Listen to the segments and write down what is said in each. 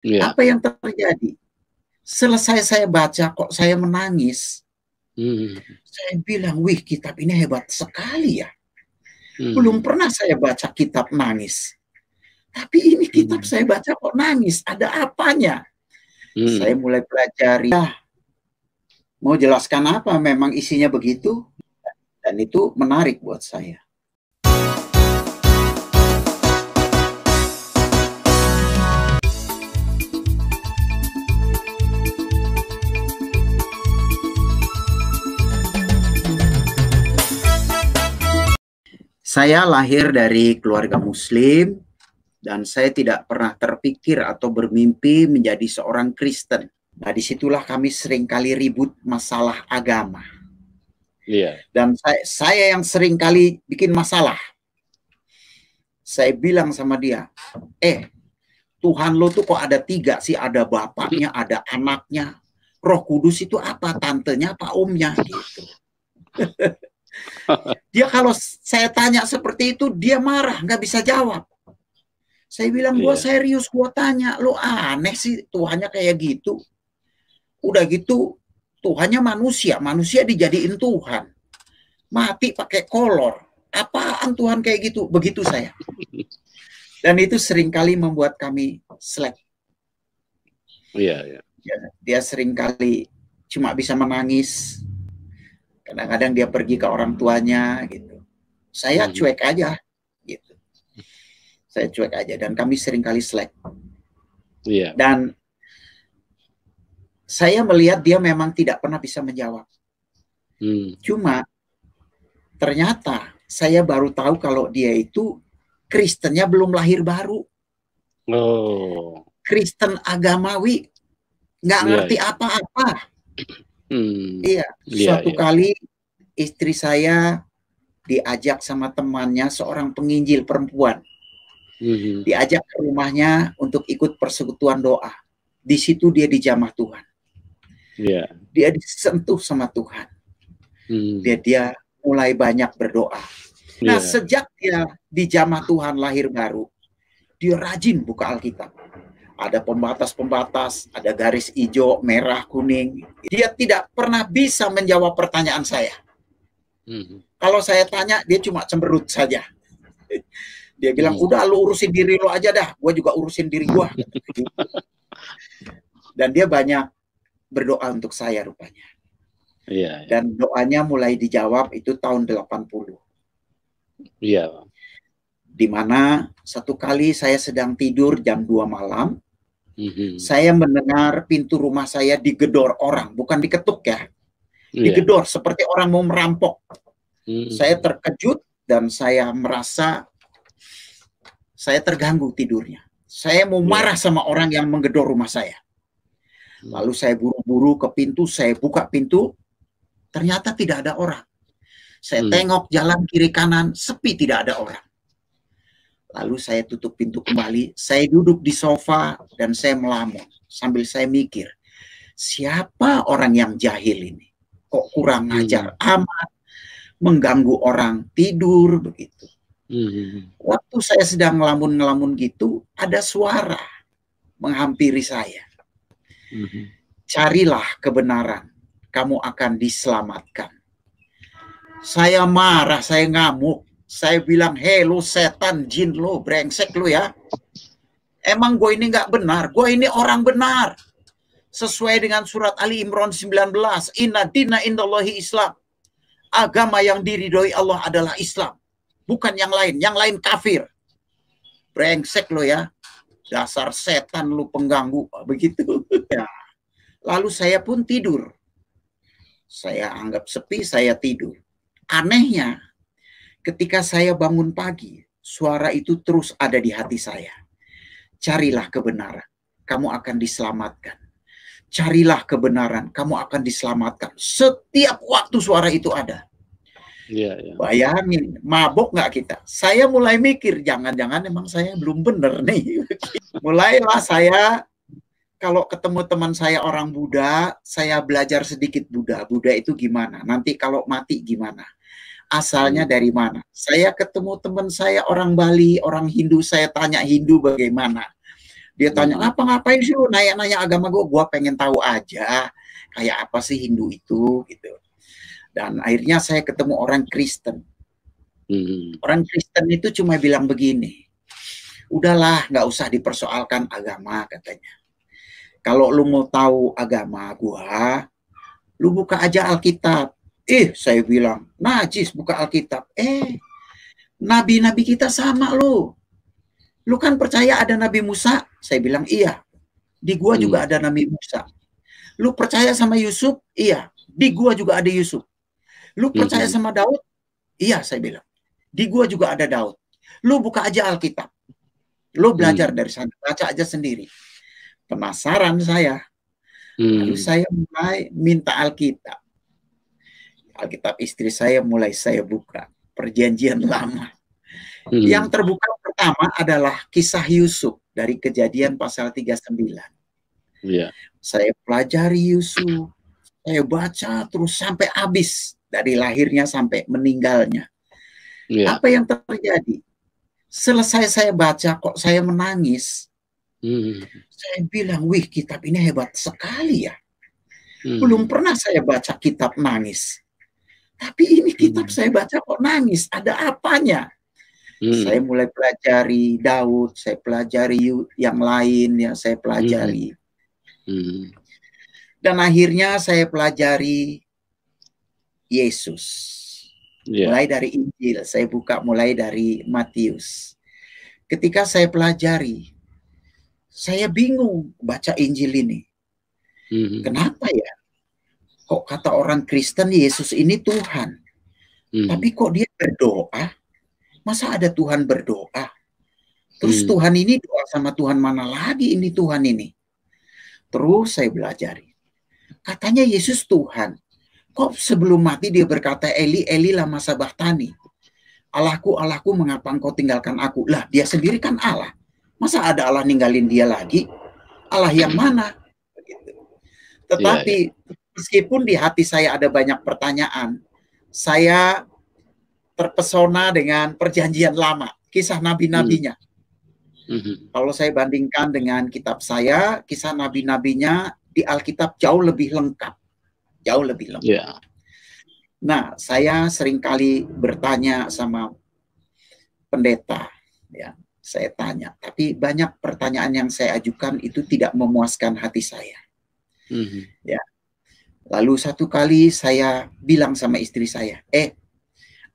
Iya. Apa yang terjadi? Selesai saya baca kok saya menangis. Saya bilang, wih, kitab ini hebat sekali ya. Belum pernah saya baca kitab nangis. Tapi ini kitab saya baca kok nangis. Ada apanya? Saya mulai pelajari. Mau jelaskan apa? Memang isinya begitu. Dan itu menarik buat saya. Saya lahir dari keluarga Muslim dan saya tidak pernah terpikir atau bermimpi menjadi seorang Kristen. Nah, disitulah kami seringkali ribut masalah agama. Iya. Dan saya yang seringkali bikin masalah. Saya bilang sama dia, Tuhan lo tuh kok ada 3 sih, ada bapaknya, ada anaknya. Roh Kudus itu apa? Tantenya apa omnya? Gitu. Dia kalau saya tanya seperti itu, dia marah, nggak bisa jawab. Saya bilang, gua serius, gua tanya, lo aneh sih Tuhannya kayak gitu. Udah gitu, Tuhannya manusia, manusia dijadiin Tuhan. Mati pakai kolor. Apaan Tuhan kayak gitu? Begitu saya. Dan itu seringkali membuat kami slack. Iya. Dia seringkali cuma bisa menangis. Kadang-kadang dia pergi ke orang tuanya gitu. Saya cuek aja gitu. Saya cuek aja dan kami seringkali slack. Iya. Dan saya melihat dia memang tidak pernah bisa menjawab. Cuma ternyata saya baru tahu kalau dia itu Kristennya belum lahir baru. Oh. Kristen agamawi, nggak ngerti apa-apa. Iya. Suatu kali istri saya diajak sama temannya, seorang penginjil perempuan. Diajak ke rumahnya untuk ikut persekutuan doa. Di situ dia dijamah Tuhan. Dia disentuh sama Tuhan. Dia mulai banyak berdoa. Nah, sejak dia dijamah Tuhan lahir baru, dia rajin buka Alkitab. Ada pembatas-pembatas, ada garis hijau, merah, kuning. Dia tidak pernah bisa menjawab pertanyaan saya. Kalau saya tanya, dia cuma cemberut saja. Dia bilang, udah lu urusin diri lo aja dah, gue juga urusin diri gue. Dan dia banyak berdoa untuk saya rupanya. Dan doanya mulai dijawab itu tahun 80. Di mana satu kali saya sedang tidur jam 2 malam, saya mendengar pintu rumah saya digedor orang, bukan diketuk ya, digedor seperti orang mau merampok. Saya terkejut dan saya merasa saya terganggu tidurnya. Saya mau marah sama orang yang menggedor rumah saya. Lalu saya buru-buru ke pintu, saya buka pintu, ternyata tidak ada orang. Saya tengok jalan kiri kanan, sepi, tidak ada orang. Lalu saya tutup pintu kembali, saya duduk di sofa dan saya melamun sambil saya mikir, siapa orang yang jahil ini? Kok kurang ajar amat, mengganggu orang tidur begitu. Waktu saya sedang ngelamun-ngelamun gitu, ada suara menghampiri saya. Carilah kebenaran, kamu akan diselamatkan. Saya marah, saya ngamuk. Saya bilang, hei lu setan, jin lu, brengsek lu ya. Emang gue ini nggak benar, gue ini orang benar. Sesuai dengan surat Ali Imran 19, inna dina indallahi Islam. Agama yang diridhoi Allah adalah Islam. Bukan yang lain kafir. Brengsek lu ya. Dasar setan lu pengganggu, begitu. Ya. Lalu saya pun tidur. Saya anggap sepi, saya tidur. Anehnya, ketika saya bangun pagi, suara itu terus ada di hati saya. Carilah kebenaran, kamu akan diselamatkan. Carilah kebenaran, kamu akan diselamatkan. Setiap waktu suara itu ada. Bayangin, mabok nggak kita? Saya mulai mikir, jangan-jangan emang saya belum bener nih. Mulailah saya, kalau ketemu teman saya orang Buddha, saya belajar sedikit Buddha. Buddha itu gimana? Nanti kalau mati gimana? Asalnya dari mana? Saya ketemu teman saya orang Bali, orang Hindu, saya tanya Hindu bagaimana. Dia tanya, apa ngapain sih lu nanya-nanya agama gue? Gue pengen tahu aja kayak apa sih Hindu itu gitu. Dan akhirnya saya ketemu orang Kristen. Orang Kristen itu cuma bilang begini, udahlah nggak usah dipersoalkan agama katanya. Kalau lu mau tahu agama gua, lu buka aja Alkitab. Saya bilang, najis buka Alkitab. Nabi-nabi kita sama lu. Lu kan percaya ada Nabi Musa? Saya bilang, iya. Di gua juga ada Nabi Musa. Lu percaya sama Yusuf? Iya. Di gua juga ada Yusuf. Lu percaya sama Daud? Iya, saya bilang. Di gua juga ada Daud. Lu buka aja Alkitab. Lu belajar dari sana. Baca aja sendiri. Penasaran saya. Lalu saya mulai minta Alkitab. Alkitab istri saya mulai saya buka. Perjanjian lama. Yang terbuka pertama adalah kisah Yusuf dari Kejadian pasal 39. Saya pelajari Yusuf. Saya baca terus sampai habis. Dari lahirnya sampai meninggalnya. Apa yang terjadi? Selesai saya baca kok saya menangis. Saya bilang, wih kitab ini hebat sekali ya. Belum pernah saya baca kitab nangis. Tapi ini kitab saya baca kok nangis. Ada apanya? Saya mulai pelajari Daud, saya pelajari yang lain, ya saya pelajari. Dan akhirnya saya pelajari Yesus. Mulai dari Injil, saya buka mulai dari Matius. Ketika saya pelajari, saya bingung baca Injil ini. Kenapa ya? Kok kata orang Kristen Yesus ini Tuhan? Tapi kok dia berdoa? Masa ada Tuhan berdoa? Terus Tuhan ini doa sama Tuhan mana lagi ini Tuhan ini? Terus saya belajari. Katanya Yesus Tuhan. Kok sebelum mati dia berkata, Eli, Eli lama sabachthani. Allahku, Allahku, mengapa engkau tinggalkan aku? Lah, dia sendiri kan Allah. Masa ada Allah ninggalin dia lagi? Allah yang mana? Begitu. Tetapi meskipun di hati saya ada banyak pertanyaan, saya terpesona dengan perjanjian lama, kisah nabi-nabinya. Kalau saya bandingkan dengan kitab saya, kisah nabi-nabinya di Alkitab jauh lebih lengkap. Jauh lebih lengkap. Nah, saya seringkali bertanya sama pendeta, ya, saya tanya. Tapi banyak pertanyaan yang saya ajukan itu tidak memuaskan hati saya. Ya. Lalu satu kali saya bilang sama istri saya,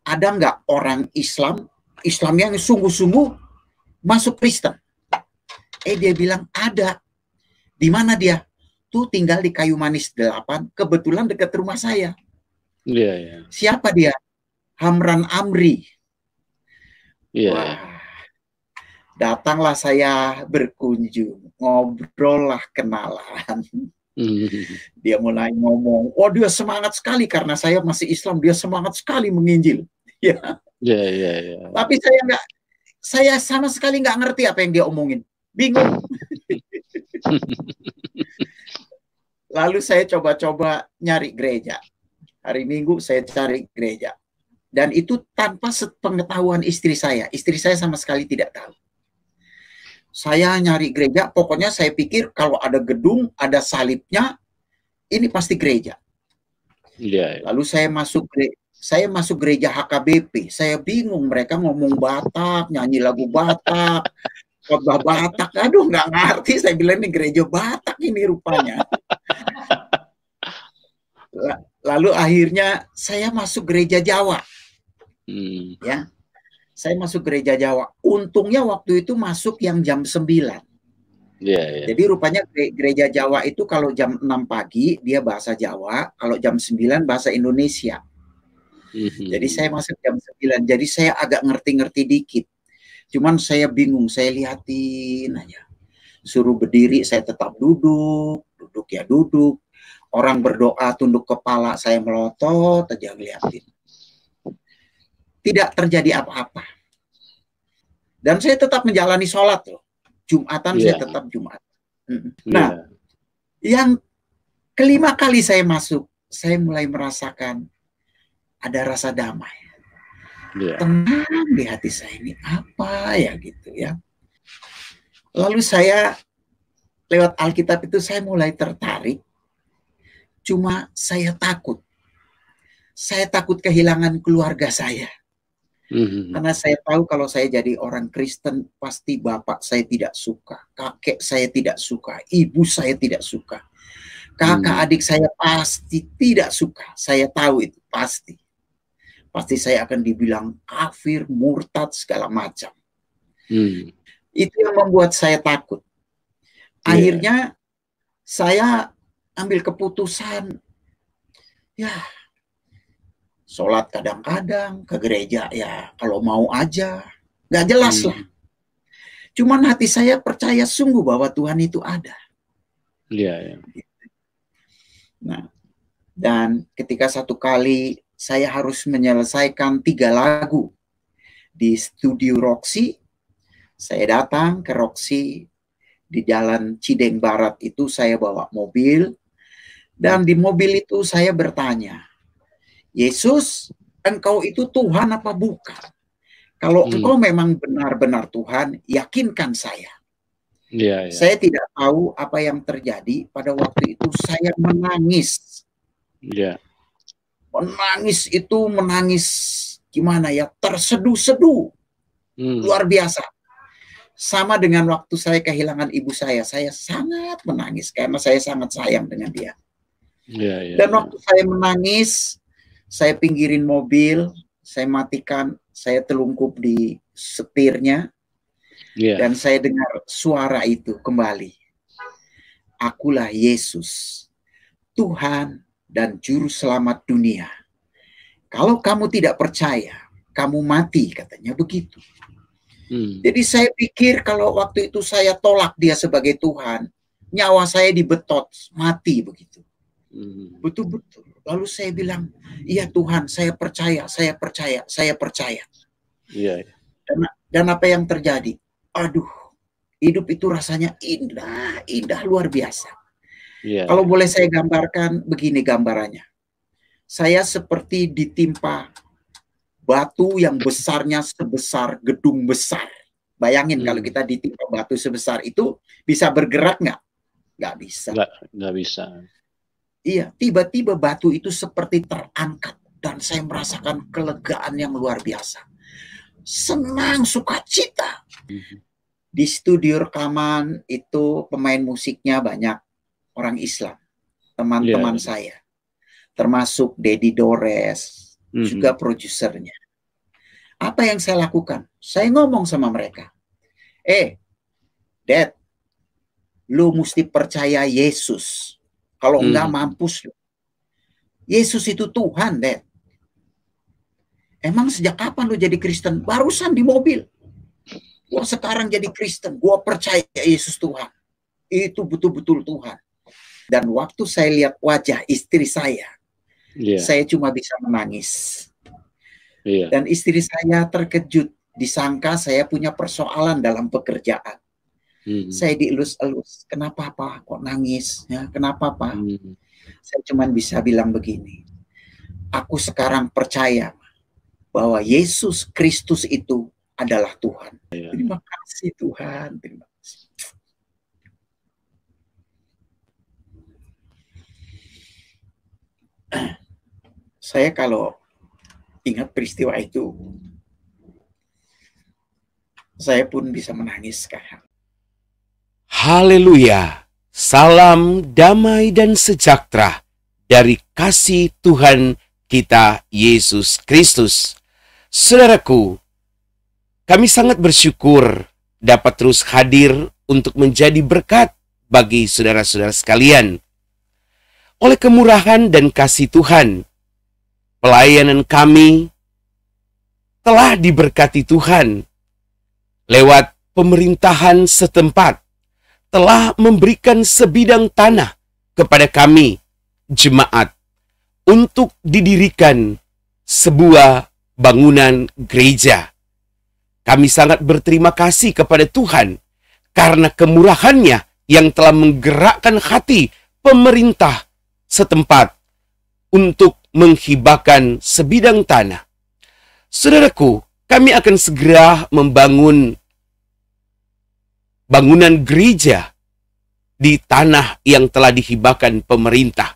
ada nggak orang Islam yang sungguh-sungguh masuk Kristen? Dia bilang ada. Di mana dia? Tuh tinggal di Kayu Manis 8, kebetulan dekat rumah saya. Siapa dia? Hamran Amri. Wah, datanglah saya berkunjung, ngobrol lah, kenalan. Dia mulai ngomong, oh dia semangat sekali karena saya masih Islam, dia semangat sekali menginjil. Tapi saya sama sekali nggak ngerti apa yang dia omongin, bingung. Lalu saya coba-coba nyari gereja. Hari Minggu saya cari gereja. Dan itu tanpa sepengetahuan istri saya. Istri saya sama sekali tidak tahu. Saya nyari gereja, pokoknya saya pikir kalau ada gedung, ada salibnya, ini pasti gereja. Lalu saya masuk gereja HKBP. Saya bingung, mereka ngomong Batak, nyanyi lagu Batak, khotbah Batak. Aduh, nggak ngerti. Saya bilang ini gereja Batak ini rupanya. Lalu akhirnya saya masuk gereja Jawa. Ya, saya masuk gereja Jawa. Untungnya waktu itu masuk yang jam 9. Jadi rupanya gereja Jawa itu kalau jam 6 pagi dia bahasa Jawa, kalau jam 9 bahasa Indonesia. Jadi saya masuk jam 9. Jadi saya agak ngerti-ngerti dikit. Cuman saya bingung, saya liatin aja. Suruh berdiri, saya tetap duduk ya duduk. Orang berdoa tunduk kepala, saya melotot aja ngeliatin. Tidak terjadi apa-apa. Dan saya tetap menjalani sholat loh. Jumatan saya tetap Jumat. Nah, yang kelima kali saya masuk, saya mulai merasakan ada rasa damai. Tenang di hati saya, ini apa ya gitu ya. Lalu saya lewat Alkitab itu saya mulai tertarik. Cuma saya takut. Saya takut kehilangan keluarga saya. Karena saya tahu kalau saya jadi orang Kristen, pasti bapak saya tidak suka, kakek saya tidak suka, ibu saya tidak suka, kakak adik saya pasti tidak suka. Saya tahu itu pasti. Pasti saya akan dibilang kafir, murtad, segala macam. Itu yang membuat saya takut. Akhirnya saya ambil keputusan, ya sholat kadang-kadang, ke gereja ya kalau mau aja, nggak jelas lah. Cuman hati saya percaya sungguh bahwa Tuhan itu ada. Nah, dan ketika satu kali saya harus menyelesaikan 3 lagu di studio Roxy, saya datang ke Roxy di Jalan Cideng Barat itu, saya bawa mobil, dan di mobil itu saya bertanya, Yesus, engkau itu Tuhan apa bukan? Kalau engkau memang benar-benar Tuhan, yakinkan saya. Saya tidak tahu apa yang terjadi pada waktu itu. Saya menangis. Menangis itu menangis gimana ya? Terseduh-seduh. Luar biasa. Sama dengan waktu saya kehilangan ibu saya sangat menangis karena saya sangat sayang dengan dia. Dan waktu saya menangis, saya pinggirin mobil, saya matikan, saya telungkup di setirnya, dan saya dengar suara itu kembali. Akulah Yesus, Tuhan dan Juru Selamat dunia. Kalau kamu tidak percaya, kamu mati, katanya begitu. Jadi saya pikir kalau waktu itu saya tolak dia sebagai Tuhan, nyawa saya dibetot, mati begitu. Betul-betul. Lalu saya bilang, iya Tuhan, saya percaya, saya percaya, saya percaya. Dan apa yang terjadi? Aduh, hidup itu rasanya indah, indah luar biasa. Kalau boleh saya gambarkan, begini gambarannya. Saya seperti ditimpa batu yang besarnya sebesar gedung besar. Bayangin kalau kita ditimpa batu sebesar itu, bisa bergerak nggak? Nggak bisa. Nggak bisa. Iya, tiba-tiba batu itu seperti terangkat dan saya merasakan kelegaan yang luar biasa. Senang, sukacita. Di studio rekaman itu pemain musiknya banyak orang Islam, teman-teman saya. Termasuk Dedi Dores, juga produsernya. Apa yang saya lakukan? Saya ngomong sama mereka. Dad, lu mesti percaya Yesus. Kalau enggak mampus. Yesus itu Tuhan, Dad. Emang sejak kapan lu jadi Kristen? Barusan di mobil. Gua sekarang jadi Kristen. Gua percaya Yesus Tuhan. Itu betul-betul Tuhan. Dan waktu saya lihat wajah istri saya cuma bisa menangis. Dan istri saya terkejut. Disangka saya punya persoalan dalam pekerjaan. Saya dielus-elus, kenapa Pak kok nangis? Ya, kenapa Pak? Saya cuma bisa bilang begini, aku sekarang percaya bahwa Yesus Kristus itu adalah Tuhan. Terima kasih Tuhan, terima kasih. Saya kalau ingat peristiwa itu, saya pun bisa menangis sekarang. Haleluya, salam damai dan sejahtera dari kasih Tuhan kita Yesus Kristus. Saudaraku, kami sangat bersyukur dapat terus hadir untuk menjadi berkat bagi saudara-saudara sekalian. Oleh kemurahan dan kasih Tuhan, pelayanan kami telah diberkati Tuhan lewat pemerintahan setempat telah memberikan sebidang tanah kepada kami, jemaat, untuk didirikan sebuah bangunan gereja. Kami sangat berterima kasih kepada Tuhan karena kemurahannya yang telah menggerakkan hati pemerintah setempat untuk menghibahkan sebidang tanah. Saudaraku, kami akan segera membangun bangunan gereja di tanah yang telah dihibahkan pemerintah.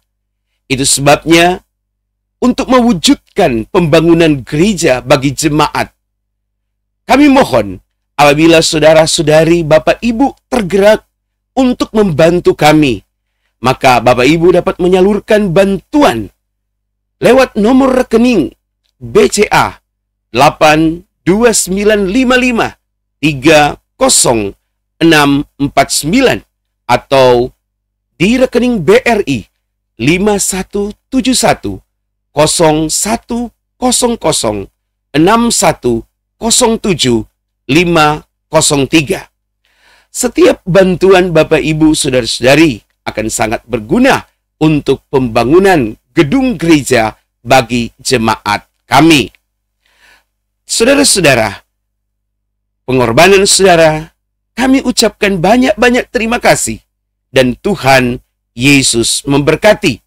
Itu sebabnya untuk mewujudkan pembangunan gereja bagi jemaat, kami mohon apabila saudara-saudari, Bapak Ibu tergerak untuk membantu kami, maka Bapak Ibu dapat menyalurkan bantuan lewat nomor rekening BCA 82955300649 atau di rekening BRI 51710061070503. Setiap bantuan Bapak Ibu saudara-saudari akan sangat berguna untuk pembangunan gedung gereja bagi jemaat kami. Saudara-saudara, pengorbanan saudara, kami ucapkan banyak-banyak terima kasih dan Tuhan Yesus memberkati.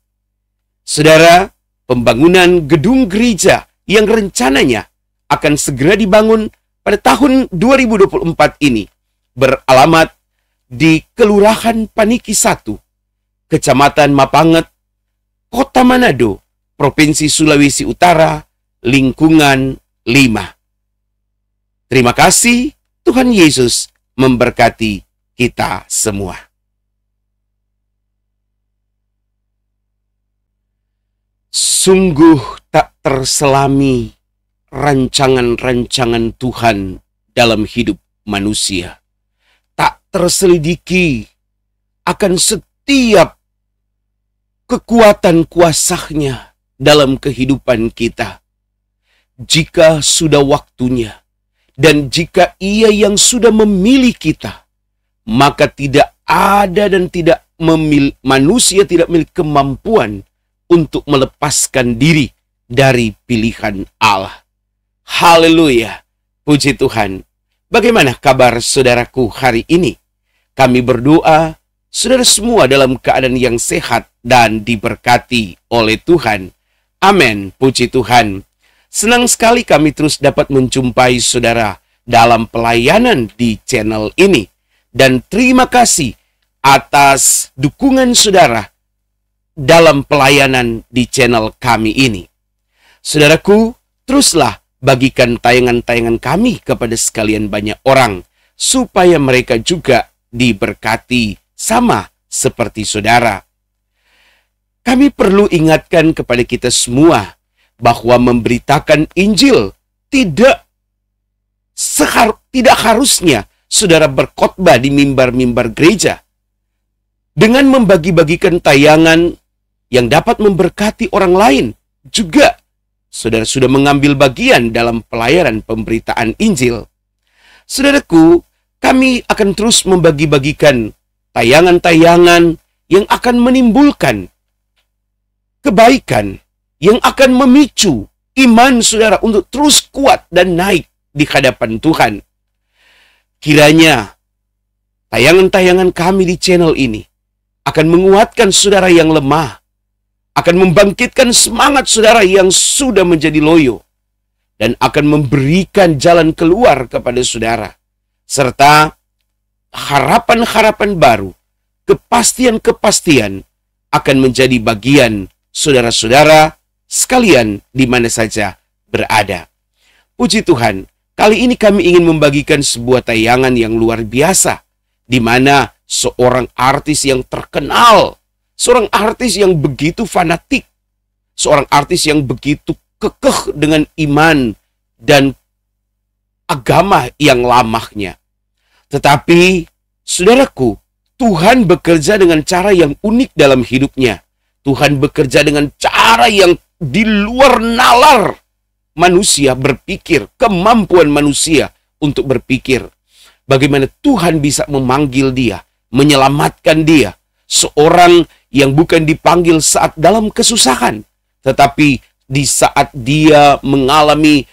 Saudara, pembangunan gedung gereja yang rencananya akan segera dibangun pada tahun 2024 ini beralamat di Kelurahan Paniki 1, Kecamatan Mapanget, Kota Manado, Provinsi Sulawesi Utara, lingkungan 5. Terima kasih, Tuhan Yesus memberkati kita semua. Sungguh tak terselami rancangan-rancangan Tuhan dalam hidup manusia. Tak terselidiki akan setiap kekuatan kuasanya dalam kehidupan kita. Jika sudah waktunya dan jika Ia yang sudah memilih kita, maka tidak ada dan manusia tidak memiliki kemampuan untuk melepaskan diri dari pilihan Allah. Haleluya, puji Tuhan. Bagaimana kabar saudaraku hari ini? Kami berdoa saudara semua dalam keadaan yang sehat dan diberkati oleh Tuhan. Amin, puji Tuhan. Senang sekali kami terus dapat menjumpai saudara dalam pelayanan di channel ini. Dan terima kasih atas dukungan saudara dalam pelayanan di channel kami ini. Saudaraku, teruslah bagikan tayangan-tayangan kami kepada sekalian banyak orang, supaya mereka juga diberkati sama seperti saudara. Kami perlu ingatkan kepada kita semua bahwa memberitakan Injil tidak harusnya saudara berkhotbah di mimbar-mimbar gereja. Dengan membagi-bagikan tayangan yang dapat memberkati orang lain, juga saudara sudah mengambil bagian dalam pelayanan pemberitaan Injil. Saudaraku, kami akan terus membagi-bagikan tayangan-tayangan yang akan menimbulkan kebaikan, yang akan memicu iman saudara untuk terus kuat dan naik di hadapan Tuhan. Kiranya tayangan-tayangan kami di channel ini akan menguatkan saudara yang lemah, akan membangkitkan semangat saudara yang sudah menjadi loyo, dan akan memberikan jalan keluar kepada saudara, serta harapan-harapan baru, kepastian-kepastian akan menjadi bagian saudara-saudara sekalian di mana saja berada. Puji Tuhan, kali ini kami ingin membagikan sebuah tayangan yang luar biasa, di mana seorang artis yang terkenal, seorang artis yang begitu fanatik, seorang artis yang begitu kekeh dengan iman dan agama yang lamanya. Tetapi, saudaraku, Tuhan bekerja dengan cara yang unik dalam hidupnya. Tuhan bekerja dengan cara yang di luar nalar manusia berpikir, kemampuan manusia untuk berpikir. Bagaimana Tuhan bisa memanggil dia, menyelamatkan dia, seorang yang bukan dipanggil saat dalam kesusahan, tetapi di saat dia mengalami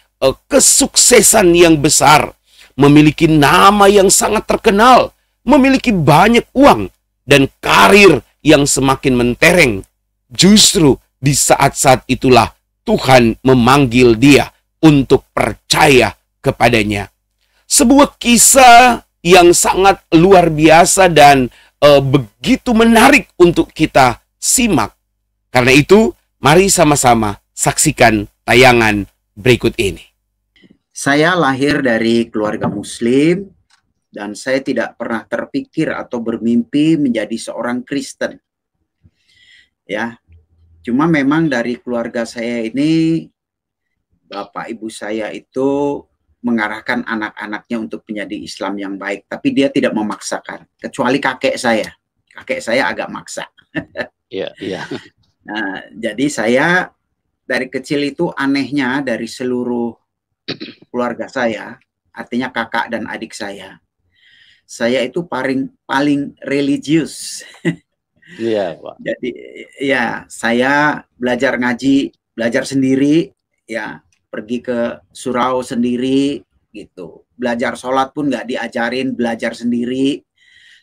kesuksesan yang besar, memiliki nama yang sangat terkenal, memiliki banyak uang, dan karir yang semakin mentereng. Justru di saat-saat itulah Tuhan memanggil dia untuk percaya kepadanya. Sebuah kisah yang sangat luar biasa dan begitu menarik untuk kita simak. Karena itu, mari sama-sama saksikan tayangan berikut ini. Saya lahir dari keluarga Muslim dan saya tidak pernah terpikir atau bermimpi menjadi seorang Kristen. Ya, cuma memang dari keluarga saya ini, bapak ibu saya itu mengarahkan anak-anaknya untuk menjadi Islam yang baik, tapi dia tidak memaksakan, kecuali kakek saya. Kakek saya agak maksa. Iya, iya. Nah, jadi saya dari kecil itu anehnya dari seluruh keluarga saya, artinya kakak dan adik saya itu paling religius. Iya, Pak. Jadi ya saya belajar ngaji, belajar sendiri, ya pergi ke surau sendiri gitu. Belajar sholat pun nggak diajarin, belajar sendiri.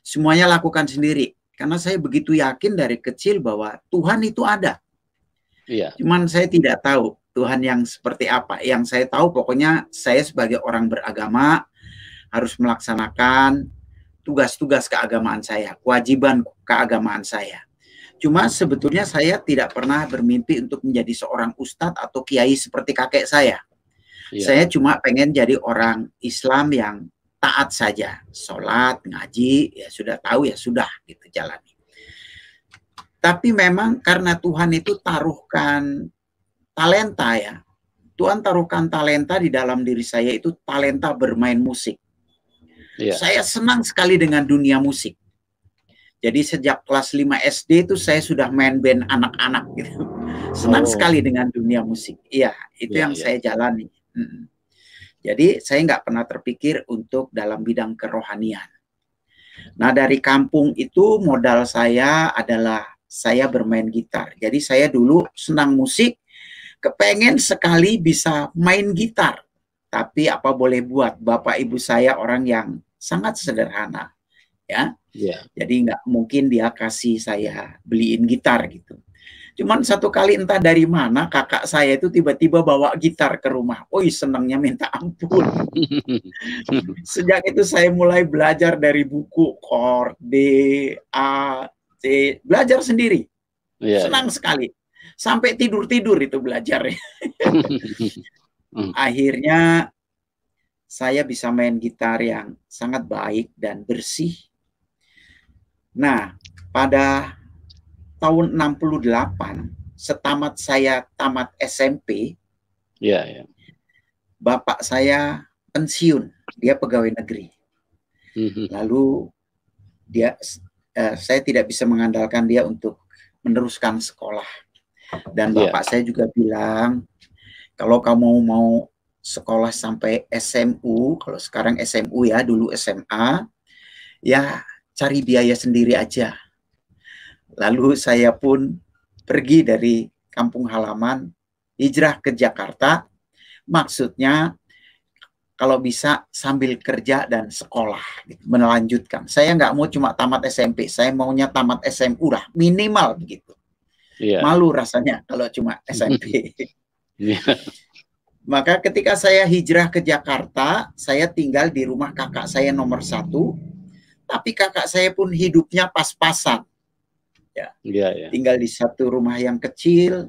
Semuanya lakukan sendiri. Karena saya begitu yakin dari kecil bahwa Tuhan itu ada. Iya. Cuman saya tidak tahu Tuhan yang seperti apa. Yang saya tahu pokoknya saya sebagai orang beragama harus melaksanakan tugas-tugas keagamaan saya, kewajiban keagamaan saya. Cuma sebetulnya saya tidak pernah bermimpi untuk menjadi seorang ustadz atau kiai seperti kakek saya. Iya. Saya cuma pengen jadi orang Islam yang taat saja. Sholat, ngaji, ya sudah tahu ya sudah gitu jalani. Tapi memang karena Tuhan itu taruhkan talenta ya. Tuhan taruhkan talenta di dalam diri saya itu talenta bermain musik. Iya. Saya senang sekali dengan dunia musik. Jadi sejak kelas 5 SD itu saya sudah main band anak-anak gitu. Senang sekali dengan dunia musik. Iya, itu yang saya jalani. Jadi saya nggak pernah terpikir untuk dalam bidang kerohanian. Nah dari kampung itu modal saya adalah saya bermain gitar. Jadi saya dulu senang musik, kepengen sekali bisa main gitar. Tapi apa boleh buat, bapak ibu saya orang yang sangat sederhana. Ya, jadi nggak mungkin dia kasih saya beliin gitar gitu. Cuman satu kali entah dari mana kakak saya itu tiba-tiba bawa gitar ke rumah. Oi, senangnya minta ampun. Sejak itu saya mulai belajar dari buku chord D, A, C, belajar sendiri. Senang sekali. Sampai tidur-tidur itu belajarnya. Akhirnya saya bisa main gitar yang sangat baik dan bersih. Nah, pada tahun 68, setamat saya tamat SMP, bapak saya pensiun, dia pegawai negeri. Lalu saya tidak bisa mengandalkan dia untuk meneruskan sekolah. Dan bapak saya juga bilang, kalau kamu mau sekolah sampai SMU, kalau sekarang SMU ya, dulu SMA, ya cari biaya sendiri aja. Lalu saya pun pergi dari kampung halaman, hijrah ke Jakarta, maksudnya kalau bisa sambil kerja dan sekolah, gitu, melanjutkan. Saya nggak mau cuma tamat SMP, saya maunya tamat SMU lah, minimal begitu. Malu rasanya kalau cuma SMP. Maka ketika saya hijrah ke Jakarta, saya tinggal di rumah kakak saya nomor 1, tapi kakak saya pun hidupnya pas-pasan. Tinggal di satu rumah yang kecil,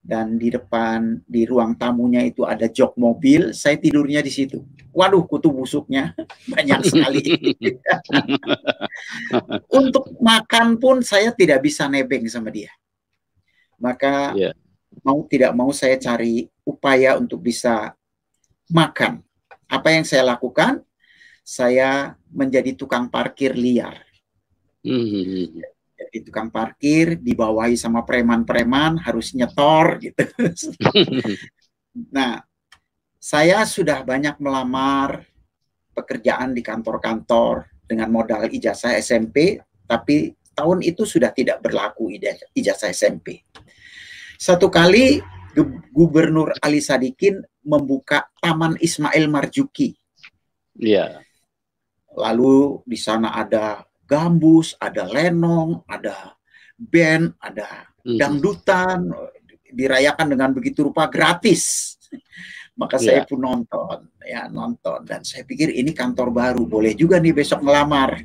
dan di depan, di ruang tamunya itu ada jok mobil, saya tidurnya di situ. Waduh, kutu busuknya banyak sekali. Untuk makan pun saya tidak bisa nebeng sama dia. Maka mau tidak mau saya cari upaya untuk bisa makan. Apa yang saya lakukan? Saya menjadi tukang parkir liar. Jadi tukang parkir, dibawahi sama preman-preman, harus nyetor gitu. Nah, saya sudah banyak melamar pekerjaan di kantor-kantor dengan modal ijazah SMP, tapi tahun itu sudah tidak berlaku ijazah SMP. Satu kali Gubernur Ali Sadikin membuka Taman Ismail Marzuki. Lalu di sana ada gambus, ada lenong, ada band, ada dangdutan, dirayakan dengan begitu rupa gratis. Maka saya pun nonton, dan saya pikir ini kantor baru, boleh juga nih besok ngelamar.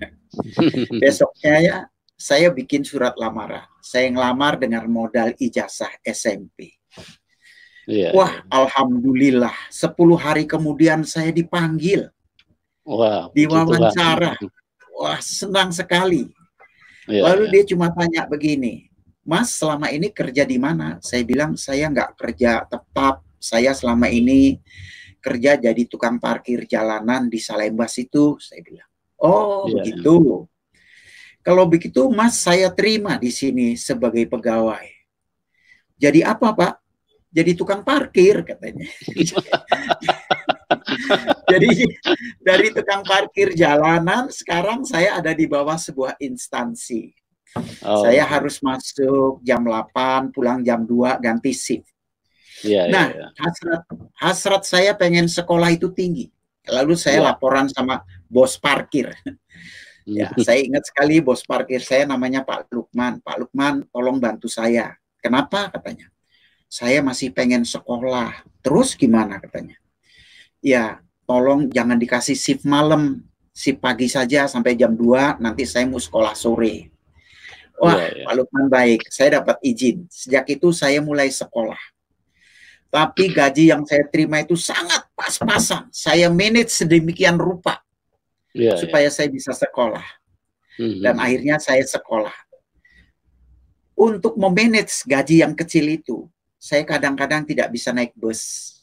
Besoknya ya saya bikin surat lamaran. Saya ngelamar dengan modal ijazah SMP. Wah, alhamdulillah 10 hari kemudian saya dipanggil. Wah, diwawancara. Wah, senang sekali. Lalu dia cuma tanya begini, Mas, selama ini kerja di mana? Saya bilang, saya nggak kerja tetap. Saya selama ini kerja jadi tukang parkir jalanan di Salemba situ. Saya bilang, oh begitu. Kalau begitu, Mas, saya terima di sini sebagai pegawai. Jadi apa, Pak? Jadi tukang parkir, katanya. Jadi dari tukang parkir jalanan, sekarang saya ada di bawah sebuah instansi. Saya harus masuk jam 8, pulang jam 2, ganti shift. Hasrat saya pengen sekolah itu tinggi. Lalu saya laporan sama bos parkir. Ya, saya ingat sekali bos parkir saya namanya Pak Lukman. Pak Lukman, tolong bantu saya. Kenapa? Katanya. Saya masih pengen sekolah. Terus gimana? Katanya. Ya, tolong jangan dikasih shift malam. Shift pagi saja sampai jam 2, nanti saya mau sekolah sore. Wah, Pak Lukman baik. Saya dapat izin. Sejak itu saya mulai sekolah. Tapi gaji yang saya terima itu sangat pas-pasan. Saya manage sedemikian rupa supaya saya bisa sekolah. Dan akhirnya saya sekolah. Untuk memanage gaji yang kecil itu, saya kadang-kadang tidak bisa naik bus.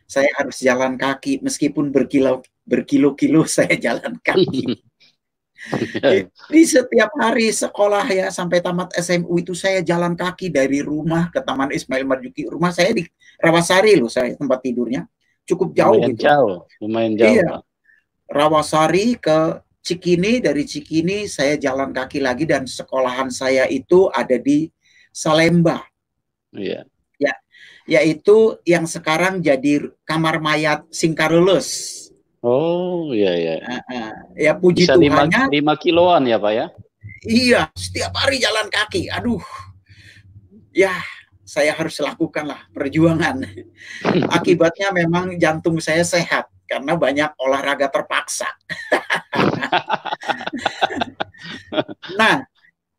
Saya harus jalan kaki, meskipun berkilo-kilo saya jalan kaki. Di setiap hari sekolah ya sampai tamat SMU itu saya jalan kaki dari rumah ke Taman Ismail Marzuki. Rumah saya di Rawasari loh, saya tempat tidurnya cukup jauh. Lumayan jauh. Iya. Rawasari ke Cikini, dari Cikini saya jalan kaki lagi, dan sekolahan saya itu ada di Salemba. Ya, yaitu yang sekarang jadi kamar mayat Singkareles. Oh iya. Ya puji bisa Tuhannya 5 kiloan ya Pak ya? Iya, setiap hari jalan kaki. Aduh, ya saya harus lakukanlah perjuangan. Akibatnya memang jantung saya sehat karena banyak olahraga terpaksa. Nah,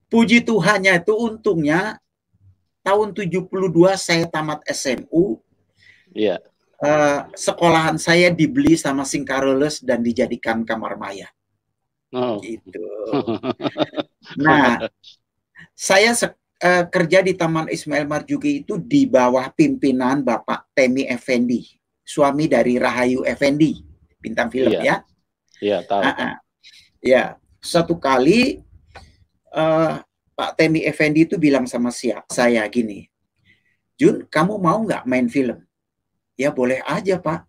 puji Tuhannya itu untungnya tahun 72 saya tamat SMU. Iya. Sekolahan saya dibeli sama Singkareles dan dijadikan kamar mayat. Gitu. Nah, saya kerja di Taman Ismail Marzuki itu di bawah pimpinan Bapak Temi Effendi, suami dari Rahayu Effendi, bintang film ya. Iya, tahu. Ya, satu kali Pak Temi Effendi itu bilang sama saya gini, Jun, kamu mau nggak main film? Ya boleh aja Pak.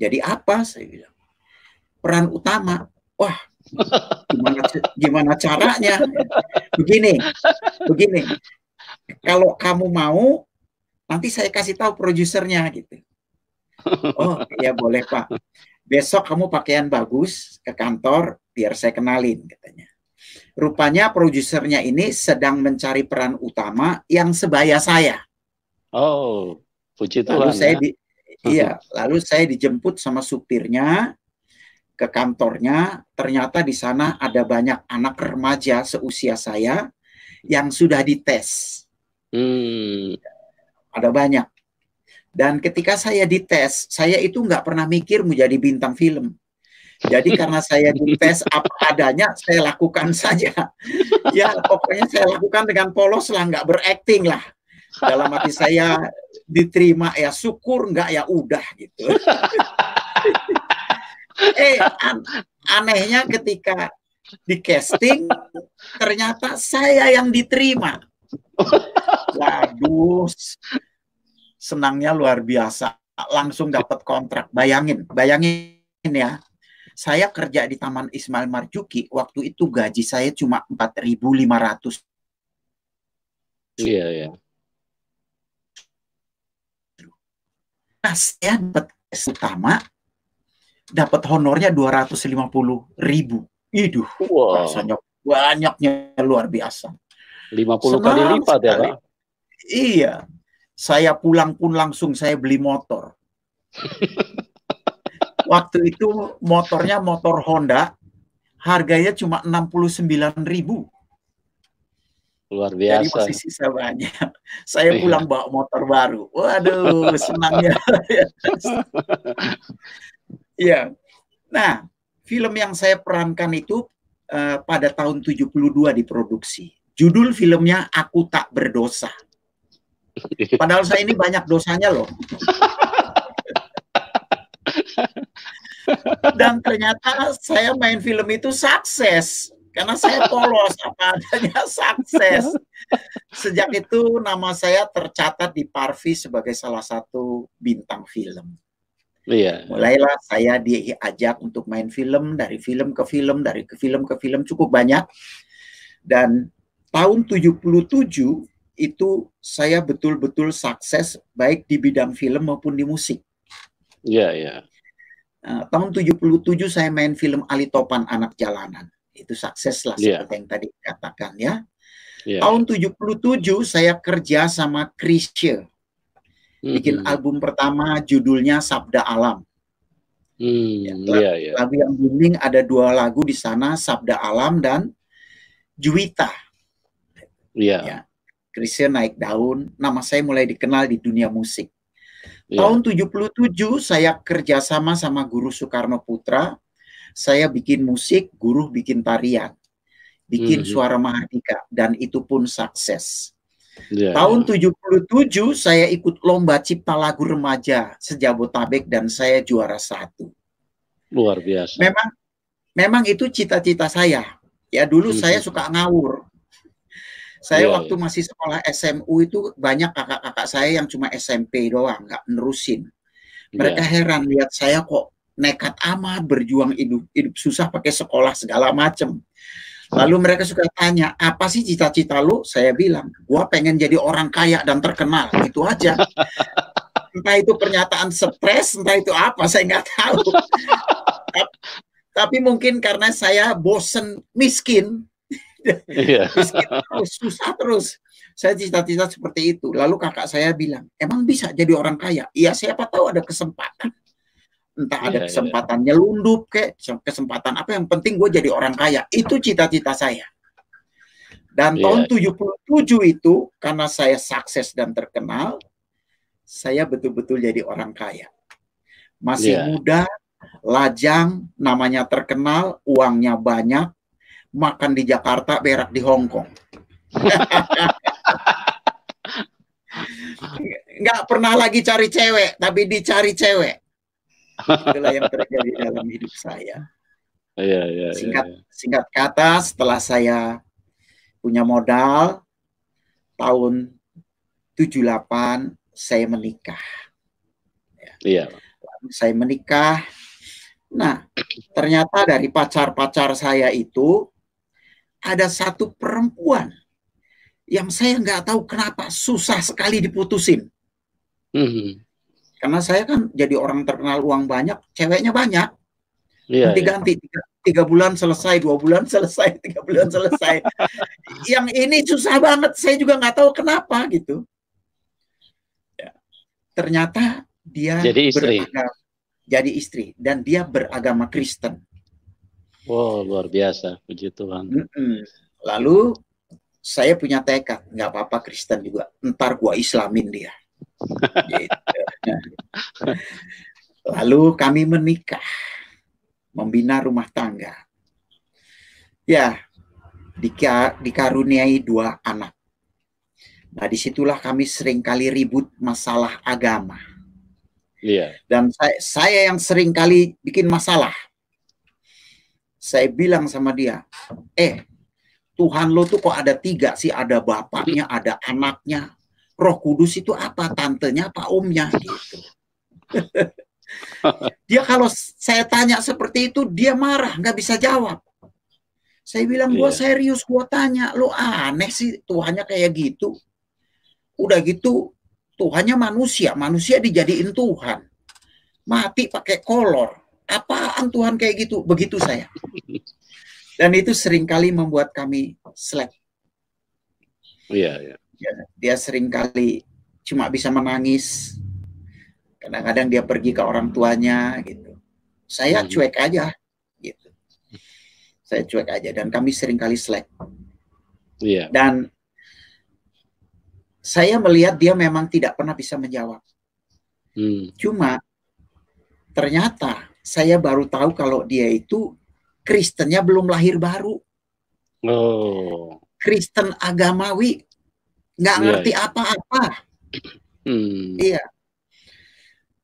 Jadi apa? Saya bilang. Peran utama. Wah, gimana caranya? Begini. Kalau kamu mau, nanti saya kasih tahu produsernya gitu. Oh ya boleh Pak. Besok kamu pakaian bagus ke kantor biar saya kenalin katanya. Rupanya produsernya ini sedang mencari peran utama yang sebaya saya. Oh, puji Tuhan. Lalu saya dijemput sama supirnya ke kantornya. Ternyata di sana ada banyak anak remaja seusia saya yang sudah dites. Ada banyak. Dan ketika saya dites, saya itu nggak pernah mikir mau jadi bintang film. Jadi karena saya dites apa adanya, saya lakukan saja. Ya pokoknya saya lakukan dengan polos lah, nggak berakting lah. Dalam hati saya diterima ya syukur, nggak ya udah gitu. Anehnya ketika di casting ternyata saya yang diterima. Waduh, senangnya luar biasa. Langsung dapat kontrak. Bayangin ya. Saya kerja di Taman Ismail Marzuki, waktu itu gaji saya cuma 4.500. Iya. Nah, saya dapat utama, dapat honornya 250.000. Iduh, rasanya banyaknya luar biasa. 50 kali lipat ya Pak? Iya. Saya pulang pun langsung saya beli motor. Waktu itu motornya motor Honda, harganya cuma 69.000. Luar Jadi biasa. masih sisa banyak. Saya pulang bawa motor baru. Waduh, senangnya. Iya. Nah, film yang saya perankan itu pada tahun 72 diproduksi. Judul filmnya Aku Tak Berdosa. Padahal saya ini banyak dosanya loh. Dan ternyata saya main film itu sukses. Karena saya polos, apa adanya sukses. Sejak itu nama saya tercatat di Parvi sebagai salah satu bintang film. Iya. Mulailah saya diajak untuk main film, dari film ke film, dari film ke film cukup banyak. Dan tahun 77 itu saya betul-betul sukses baik di bidang film maupun di musik. Iya, iya. Tahun 77 saya main film Ali Topan Anak Jalanan. Itu sukses lah seperti yang tadi dikatakan ya. Tahun 77 saya kerja sama Chrisye. Bikin album pertama judulnya Sabda Alam. Lagu yang booming ada 2 lagu di sana, Sabda Alam dan Juwita. Ya, Chrisye naik daun, nama saya mulai dikenal di dunia musik. Tahun 77 saya kerjasama sama Guru Soekarno Putra. Saya bikin musik, Guru bikin tarian, bikin Suara Mahardika, dan itu pun sukses. Tahun 77 saya ikut lomba cipta lagu remaja se-Jabotabek dan saya juara 1. Luar biasa. Memang itu cita-cita saya. Ya dulu saya suka ngawur. Saya waktu masih sekolah SMU itu banyak kakak-kakak saya yang cuma SMP doang, nggak nerusin. Mereka heran lihat saya kok nekat amat berjuang hidup susah pakai sekolah segala macem. Lalu mereka suka tanya, apa sih cita-cita lu? Saya bilang, gua pengen jadi orang kaya dan terkenal. Itu aja. Entah itu pernyataan stres, entah itu apa, saya nggak tahu. Tapi mungkin karena saya bosen miskin. Miskin terus, susah terus. Saya cita-cita seperti itu. Lalu kakak saya bilang, emang bisa jadi orang kaya? Iya, siapa tahu ada kesempatan. Entah ada kesempatan nyelundup kayak kesempatan apa, yang penting gue jadi orang kaya. Itu cita-cita saya. Dan tahun 77 itu karena saya sukses dan terkenal, saya betul-betul jadi orang kaya. Masih muda, lajang, namanya terkenal, uangnya banyak, makan di Jakarta, berak di Hong Kong. Nggak pernah lagi cari cewek, tapi dicari cewek. Itulah yang terjadi dalam hidup saya. Singkat kata, setelah saya punya modal, tahun 78 saya menikah. Saya menikah. Nah, ternyata dari pacar-pacar saya itu ada satu perempuan yang saya nggak tahu kenapa susah sekali diputusin. Karena saya kan jadi orang terkenal, uang banyak, ceweknya banyak. Ganti-ganti, 3 bulan selesai, 2 bulan selesai, 3 bulan selesai. Yang ini susah banget, saya juga nggak tahu kenapa gitu. Ya. Ternyata dia jadi istri dan dia beragama Kristen. Wow, luar biasa, puji Tuhan. Lalu saya punya tekad, nggak apa-apa Kristen juga, ntar gua Islamin dia. Gitu. Lalu kami menikah, membina rumah tangga. Ya, dikaruniai 2 anak. Nah, disitulah kami sering kali ribut masalah agama. Dan saya yang sering kali bikin masalah. Saya bilang sama dia, Tuhan lo tuh kok ada 3 sih, ada bapaknya, ada anaknya. Roh Kudus itu apa? Tantenya apa omnya? Gitu. Dia kalau saya tanya seperti itu, dia marah, nggak bisa jawab. Saya bilang, gua serius, gua tanya, lo aneh sih Tuhannya kayak gitu. Udah gitu, Tuhannya manusia, manusia dijadiin Tuhan. Mati pakai kolor. Apaan Tuhan kayak gitu? Begitu saya. Dan itu seringkali membuat kami selek. Dia seringkali cuma bisa menangis Kadang-kadang dia pergi ke orang tuanya gitu. Saya cuek aja gitu. Saya cuek aja dan kami seringkali slack. Iya. Dan saya melihat dia memang tidak pernah bisa menjawab. Cuma ternyata saya baru tahu kalau dia itu Kristennya belum lahir baru. Oh. Kristen agamawi, nggak ngerti apa-apa. Iya.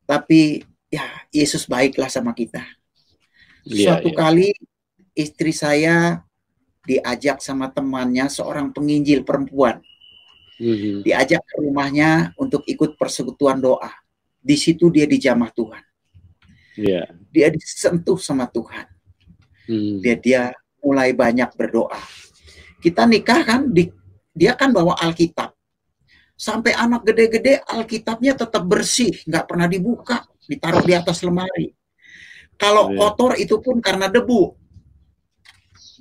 Tapi ya Yesus baiklah sama kita. Suatu kali istri saya diajak sama temannya, seorang penginjil perempuan, diajak ke rumahnya untuk ikut persekutuan doa. Di situ dia dijamah Tuhan. Dia disentuh sama Tuhan. Dia mulai banyak berdoa. Kita nikah kan, dia kan bawa Alkitab. Sampai anak gede-gede, Alkitabnya tetap bersih, nggak pernah dibuka, ditaruh di atas lemari. Kalau kotor itu pun karena debu,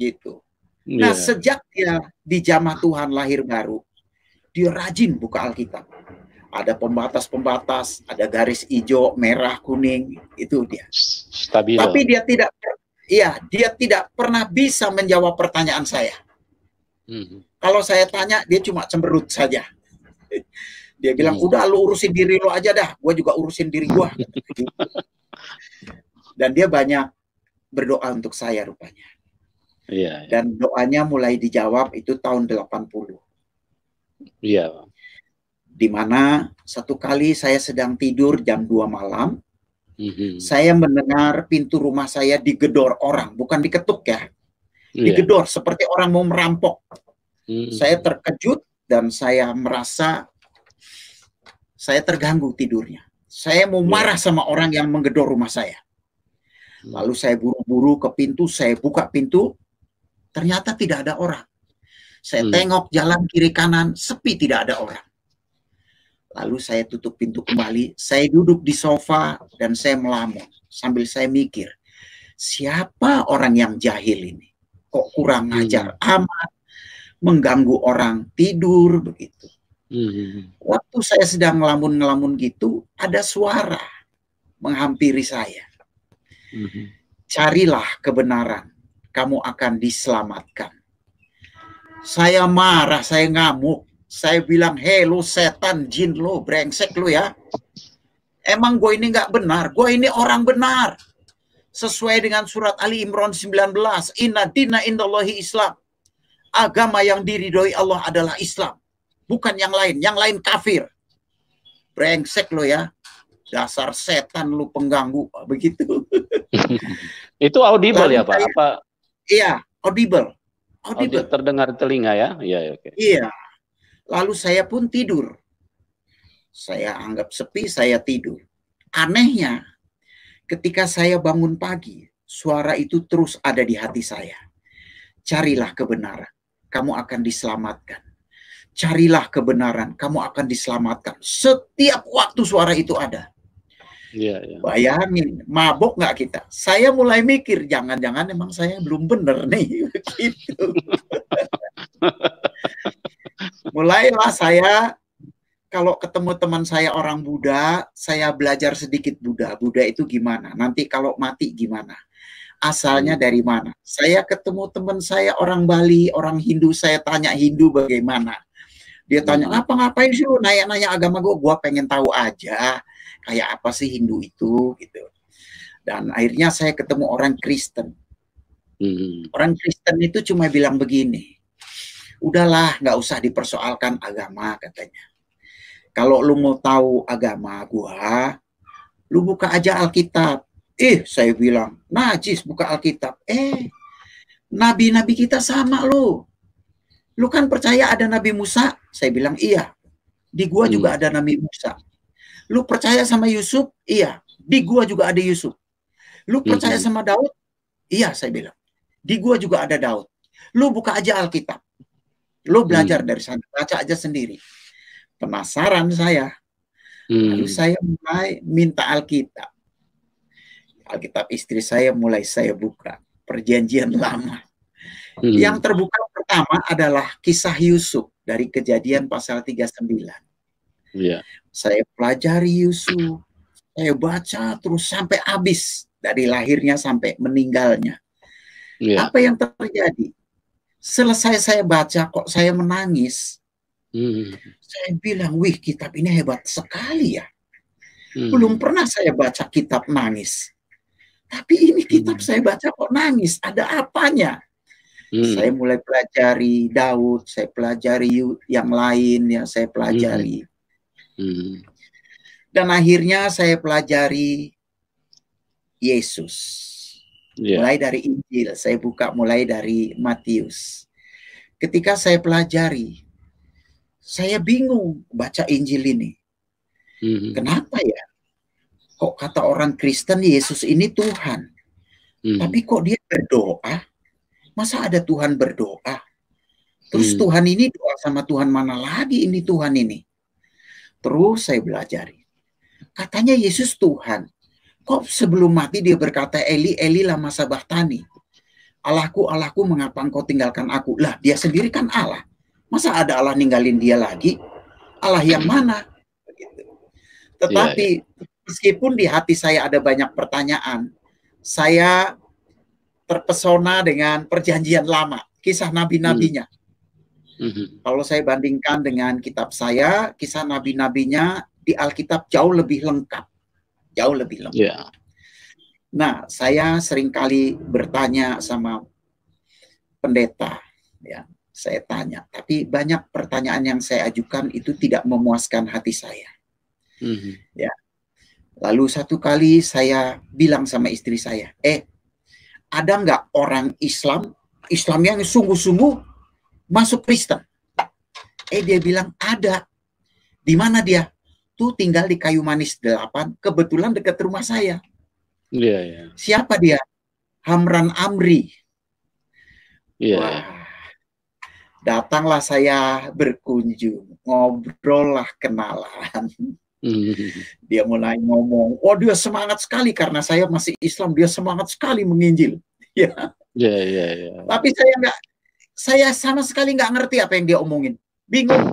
gitu. Nah, sejak dia dijamah Tuhan lahir baru, dia rajin buka Alkitab. Ada pembatas-pembatas, ada garis hijau, merah, kuning, itu dia. Stabilo. Tapi dia tidak pernah bisa menjawab pertanyaan saya. Kalau saya tanya, dia cuma cemberut saja. Dia bilang, udah lu urusin diri lu aja dah, gue juga urusin diri gue. Dan dia banyak berdoa untuk saya rupanya. Dan doanya mulai dijawab itu tahun 80. Di mana satu kali saya sedang tidur jam 2 malam, saya mendengar pintu rumah saya digedor orang, bukan diketuk ya. Digedor seperti orang mau merampok. Saya terkejut dan saya merasa saya terganggu tidurnya. Saya mau marah sama orang yang menggedor rumah saya. Lalu saya buru-buru ke pintu, saya buka pintu, ternyata tidak ada orang. Saya tengok jalan kiri kanan, sepi, tidak ada orang. Lalu saya tutup pintu kembali, saya duduk di sofa dan saya melamun sambil saya mikir, siapa orang yang jahil ini? Kok kurang ajar amat, mengganggu orang tidur begitu. Waktu saya sedang ngelamun-ngelamun gitu, ada suara menghampiri saya. Carilah kebenaran, kamu akan diselamatkan. Saya marah, saya ngamuk. Saya bilang, hei lu setan, jin lu, brengsek lu ya. Emang gue ini nggak benar, gue ini orang benar. Sesuai dengan surat Ali Imran 19, inna dina indallahi Islam. Agama yang diridhoi Allah adalah Islam, bukan yang lain kafir. Brengsek lo ya, dasar setan lu pengganggu, begitu. Itu audible. Lalu ya Pak? Apa? Iya, audible. Terdengar telinga ya? Iya, oke. Iya. Lalu saya pun tidur. Saya anggap sepi, saya tidur. Anehnya, ketika saya bangun pagi, suara itu terus ada di hati saya. Carilah kebenaran, kamu akan diselamatkan. Carilah kebenaran, kamu akan diselamatkan. Setiap waktu suara itu ada. Bayangin, mabok nggak kita? Saya mulai mikir, jangan-jangan emang saya belum bener nih. Begitu. Mulailah saya, kalau ketemu teman saya orang Buddha, saya belajar sedikit Buddha. Buddha itu gimana? Nanti kalau mati gimana? Asalnya dari mana? Saya ketemu teman saya orang Bali, orang Hindu, saya tanya Hindu bagaimana. Dia tanya, ngapain sih lu nanya-nanya agama gue? Gue pengen tahu aja, kayak apa sih Hindu itu, gitu. Dan akhirnya saya ketemu orang Kristen. Orang Kristen itu cuma bilang begini, udahlah, nggak usah dipersoalkan agama, katanya. Kalau lu mau tahu agama gua, lu buka aja Alkitab. Saya bilang, najis, buka Alkitab. Nabi-nabi kita sama lu. Lu kan percaya ada Nabi Musa? Saya bilang, iya. Di gua juga ada Nabi Musa. Lu percaya sama Yusuf? Iya. Di gua juga ada Yusuf. Lu percaya sama Daud? Iya, saya bilang. Di gua juga ada Daud. Lu buka aja Alkitab. Lu belajar dari sana, baca aja sendiri. Penasaran saya. Lalu saya mulai minta Alkitab. Alkitab istri saya mulai saya buka. Perjanjian lama. Yang terbuka pertama adalah kisah Yusuf dari Kejadian pasal 39. Saya pelajari Yusuf. Saya baca terus sampai habis, dari lahirnya sampai meninggalnya. Apa yang terjadi? Selesai saya baca kok saya menangis. Saya bilang, wih, kitab ini hebat sekali ya. Belum pernah saya baca kitab nangis. Tapi ini kitab saya baca kok nangis. Ada apanya? Saya mulai pelajari Daud, saya pelajari yang lain, ya saya pelajari. Dan akhirnya saya pelajari Yesus. Mulai dari Injil, saya buka mulai dari Matius. Ketika saya pelajari, saya bingung baca Injil ini. Kenapa ya? Kok kata orang Kristen Yesus ini Tuhan? Tapi kok dia berdoa? Masa ada Tuhan berdoa? Terus Tuhan ini doa sama Tuhan mana lagi ini Tuhan ini? Terus saya belajari. Katanya Yesus Tuhan. Kok sebelum mati dia berkata, Eli, Eli lama sabachthani. Allahku, Allahku, mengapa engkau tinggalkan aku? Lah, dia sendiri kan Allah. Masa ada Allah ninggalin dia lagi? Allah yang mana? Begitu. Tetapi meskipun di hati saya ada banyak pertanyaan, saya terpesona dengan perjanjian lama, kisah nabi-nabinya. Kalau saya bandingkan dengan kitab saya, kisah nabi-nabinya di Alkitab jauh lebih lengkap. Jauh lebih lengkap. Nah, saya seringkali bertanya sama pendeta, ya, saya tanya. Tapi banyak pertanyaan yang saya ajukan itu tidak memuaskan hati saya. Ya. Lalu satu kali saya bilang sama istri saya, ada nggak orang Islam yang sungguh-sungguh masuk Kristen? Dia bilang ada. Di mana dia? Tuh tinggal di Kayu Manis 8, kebetulan dekat rumah saya. Siapa dia? Hamran Amri. Wah, datanglah saya berkunjung, ngobrol lah, kenalan. Dia mulai ngomong, oh dia semangat sekali karena saya masih Islam, dia semangat sekali menginjil. Tapi saya sama sekali nggak ngerti apa yang dia omongin, bingung.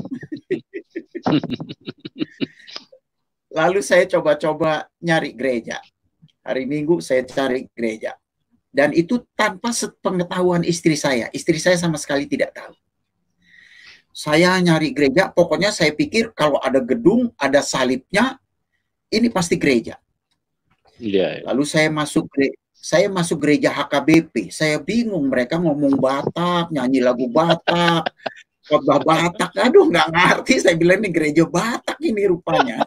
Lalu saya coba-coba nyari gereja. Hari Minggu saya cari gereja. Dan itu tanpa sepengetahuan istri saya. Istri saya sama sekali tidak tahu. Saya nyari gereja, pokoknya saya pikir kalau ada gedung, ada salibnya, ini pasti gereja. Lalu saya masuk gereja HKBP. Saya bingung, mereka ngomong Batak, nyanyi lagu Batak, khotbah Batak. Aduh, nggak ngerti. Saya bilang ini gereja Batak ini rupanya.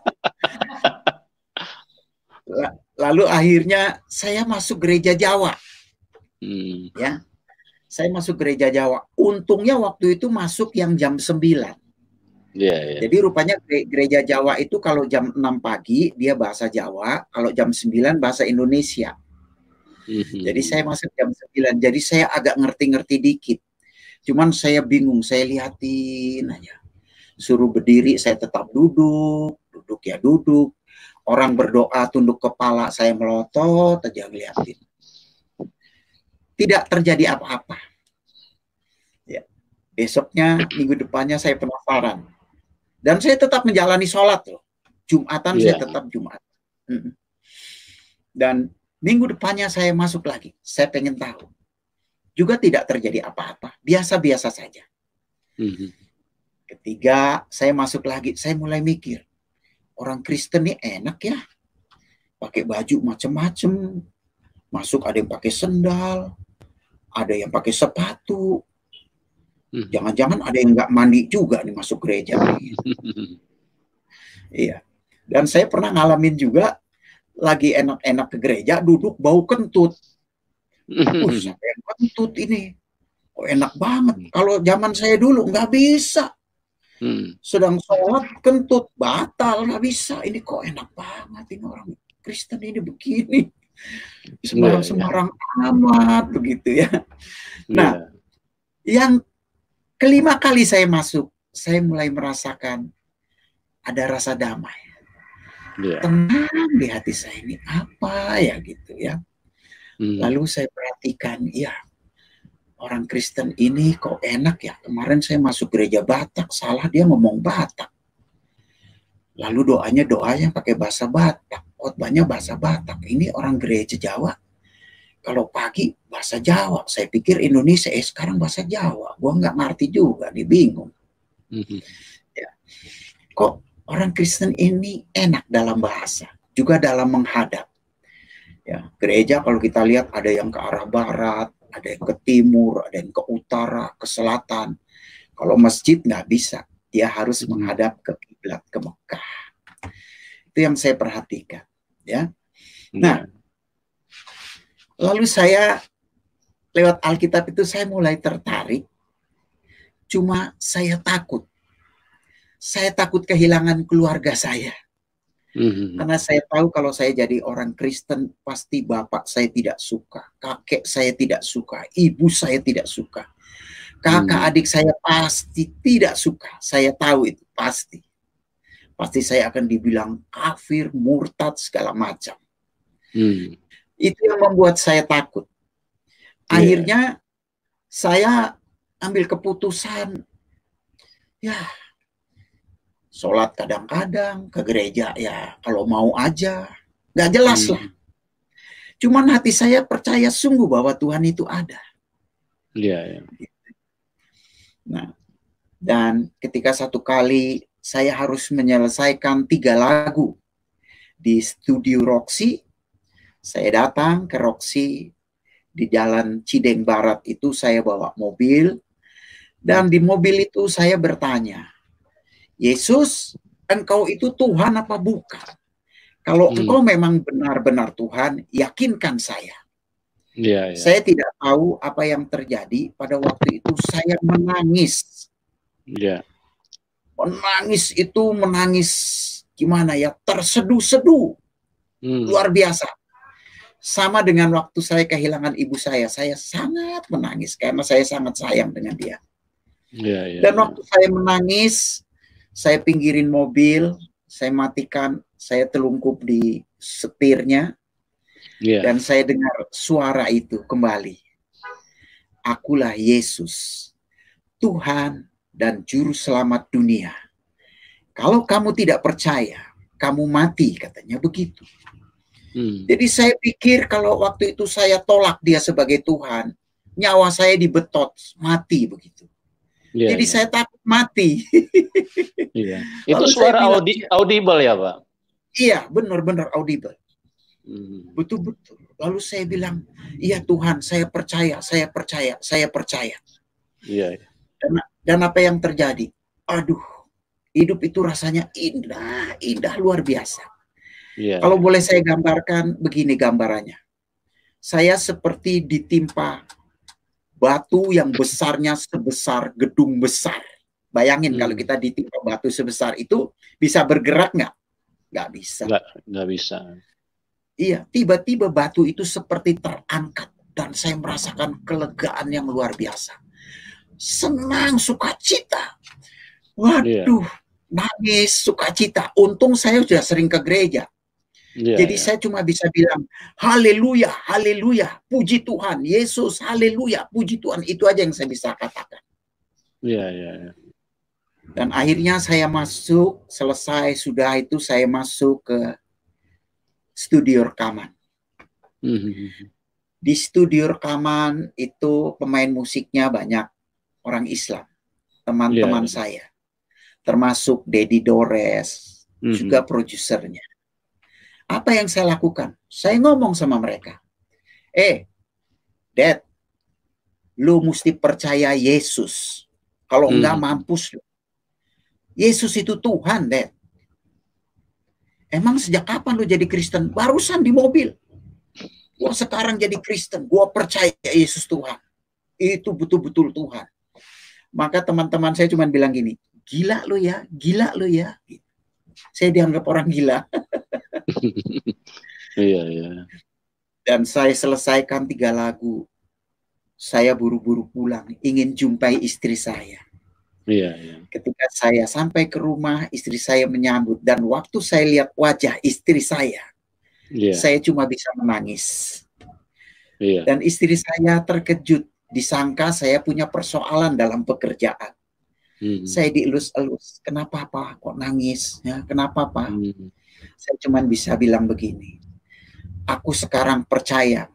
Lalu akhirnya saya masuk gereja Jawa. Ya, saya masuk gereja Jawa. Untungnya waktu itu masuk yang jam 9. Jadi rupanya gereja Jawa itu kalau jam 6 pagi dia bahasa Jawa, kalau jam 9 bahasa Indonesia. Jadi saya masuk jam 9. Jadi saya agak ngerti-ngerti dikit. Cuman saya bingung, saya liatin aja. Suruh berdiri, saya tetap duduk ya duduk. Orang berdoa tunduk kepala, saya melotot aja ngeliatin. Tidak terjadi apa-apa. Ya. Besoknya, minggu depannya saya penasaran. Dan saya tetap menjalani sholat loh. Jumatan saya tetap Jumat. Dan minggu depannya saya masuk lagi. Saya pengen tahu. Juga tidak terjadi apa-apa. Biasa-biasa saja. Ketiga, saya masuk lagi. Saya mulai mikir. Orang Kristen ini enak ya. Pakai baju macam-macam. Masuk ada yang pakai sendal. Ada yang pakai sepatu. Jangan-jangan ada yang nggak mandi juga nih masuk gereja. Iya. Dan saya pernah ngalamin juga. Lagi enak-enak ke gereja. Duduk bau kentut. Sampai yang kentut ini. Kok enak banget. Kalau zaman saya dulu nggak bisa. Sedang sholat kentut batal, nggak bisa. Ini kok enak banget ini orang Kristen ini begini, sembarang amat begitu ya. Nah, yang kelima kali saya masuk, saya mulai merasakan ada rasa damai, tenang di hati saya. Ini apa ya gitu ya. Lalu saya perhatikan, ya orang Kristen ini kok enak ya. Kemarin saya masuk gereja Batak, salah dia ngomong Batak. Lalu doanya pakai bahasa Batak. khotbahnya bahasa Batak. Ini orang gereja Jawa. Kalau pagi bahasa Jawa. Saya pikir Indonesia, sekarang bahasa Jawa. Gua nggak ngerti juga, dia bingung. Ya. Kok orang Kristen ini enak dalam bahasa, juga dalam menghadap. Ya, gereja kalau kita lihat ada yang ke arah barat, ada yang ke timur, ada yang ke utara, ke selatan. Kalau masjid nggak bisa, dia harus menghadap ke kiblat, ke Mekah. Itu yang saya perhatikan, ya. Nah, lalu saya lewat Alkitab itu saya mulai tertarik. Cuma saya takut. Saya takut kehilangan keluarga saya. Karena saya tahu kalau saya jadi orang Kristen, pasti bapak saya tidak suka, kakek saya tidak suka, ibu saya tidak suka, kakak adik saya pasti tidak suka. Saya tahu itu pasti. Pasti saya akan dibilang kafir, murtad, segala macam. Itu yang membuat saya takut. Akhirnya saya ambil keputusan, ya sholat kadang-kadang, ke gereja ya kalau mau aja, nggak jelas lah. Cuman hati saya percaya sungguh bahwa Tuhan itu ada. Nah, dan ketika satu kali saya harus menyelesaikan 3 lagu di studio Roxy, saya datang ke Roxy di Jalan Cideng Barat itu, saya bawa mobil, dan di mobil itu saya bertanya, Yesus, engkau itu Tuhan apa bukan? Kalau engkau memang benar-benar Tuhan, yakinkan saya. Saya tidak tahu apa yang terjadi pada waktu itu. Saya menangis. Menangis gimana ya? Terseduh-seduh. Luar biasa. Sama dengan waktu saya kehilangan ibu saya sangat menangis karena saya sangat sayang dengan dia. Dan waktu saya menangis, saya pinggirin mobil, saya matikan, saya telungkup di setirnya, dan saya dengar suara itu kembali. Akulah Yesus, Tuhan dan Juru Selamat dunia. Kalau kamu tidak percaya, kamu mati, katanya begitu. Jadi saya pikir kalau waktu itu saya tolak dia sebagai Tuhan, nyawa saya dibetot, mati begitu. Jadi saya takut mati. Itu suara audible ya, Pak? Iya, benar-benar audible. Betul-betul. Lalu saya bilang, iya Tuhan, saya percaya. Dan apa yang terjadi? Aduh, hidup itu rasanya indah luar biasa. Kalau boleh saya gambarkan, begini gambarannya. Saya seperti ditimpa batu yang besarnya sebesar gedung besar. Bayangin kalau kita ditimpa batu sebesar itu, bisa bergerak nggak? Nggak bisa. Nggak bisa. Iya, tiba-tiba batu itu seperti terangkat. Dan saya merasakan kelegaan yang luar biasa. Senang, sukacita. Waduh, nangis, sukacita. Untung saya sudah sering ke gereja. Jadi saya cuma bisa bilang, haleluya, haleluya, puji Tuhan, Yesus, haleluya, puji Tuhan. Itu aja yang saya bisa katakan. Dan akhirnya saya masuk, selesai sudah itu saya masuk ke studio rekaman. Di studio rekaman itu pemain musiknya banyak orang Islam, teman-teman saya. Termasuk Dedi Dores, juga produsernya. Apa yang saya lakukan? Saya ngomong sama mereka. Dad, lu mesti percaya Yesus. Kalau enggak mampus lu. Yesus itu Tuhan, Dad. Emang sejak kapan lu jadi Kristen? Barusan di mobil. Gua sekarang jadi Kristen. Gua percaya Yesus Tuhan. Itu betul-betul Tuhan. Maka teman-teman saya cuma bilang gini, gila lu ya, gila lu ya. Saya dianggap orang gila. Dan saya selesaikan 3 lagu. Saya buru-buru pulang, ingin jumpai istri saya. Ketika saya sampai ke rumah, istri saya menyambut. Dan waktu saya lihat wajah istri saya cuma bisa menangis. Dan istri saya terkejut, disangka saya punya persoalan dalam pekerjaan. Saya dielus-elus, kenapa Pak? Kok nangis? Ya, kenapa Pak? Saya cuma bisa bilang begini, aku sekarang percaya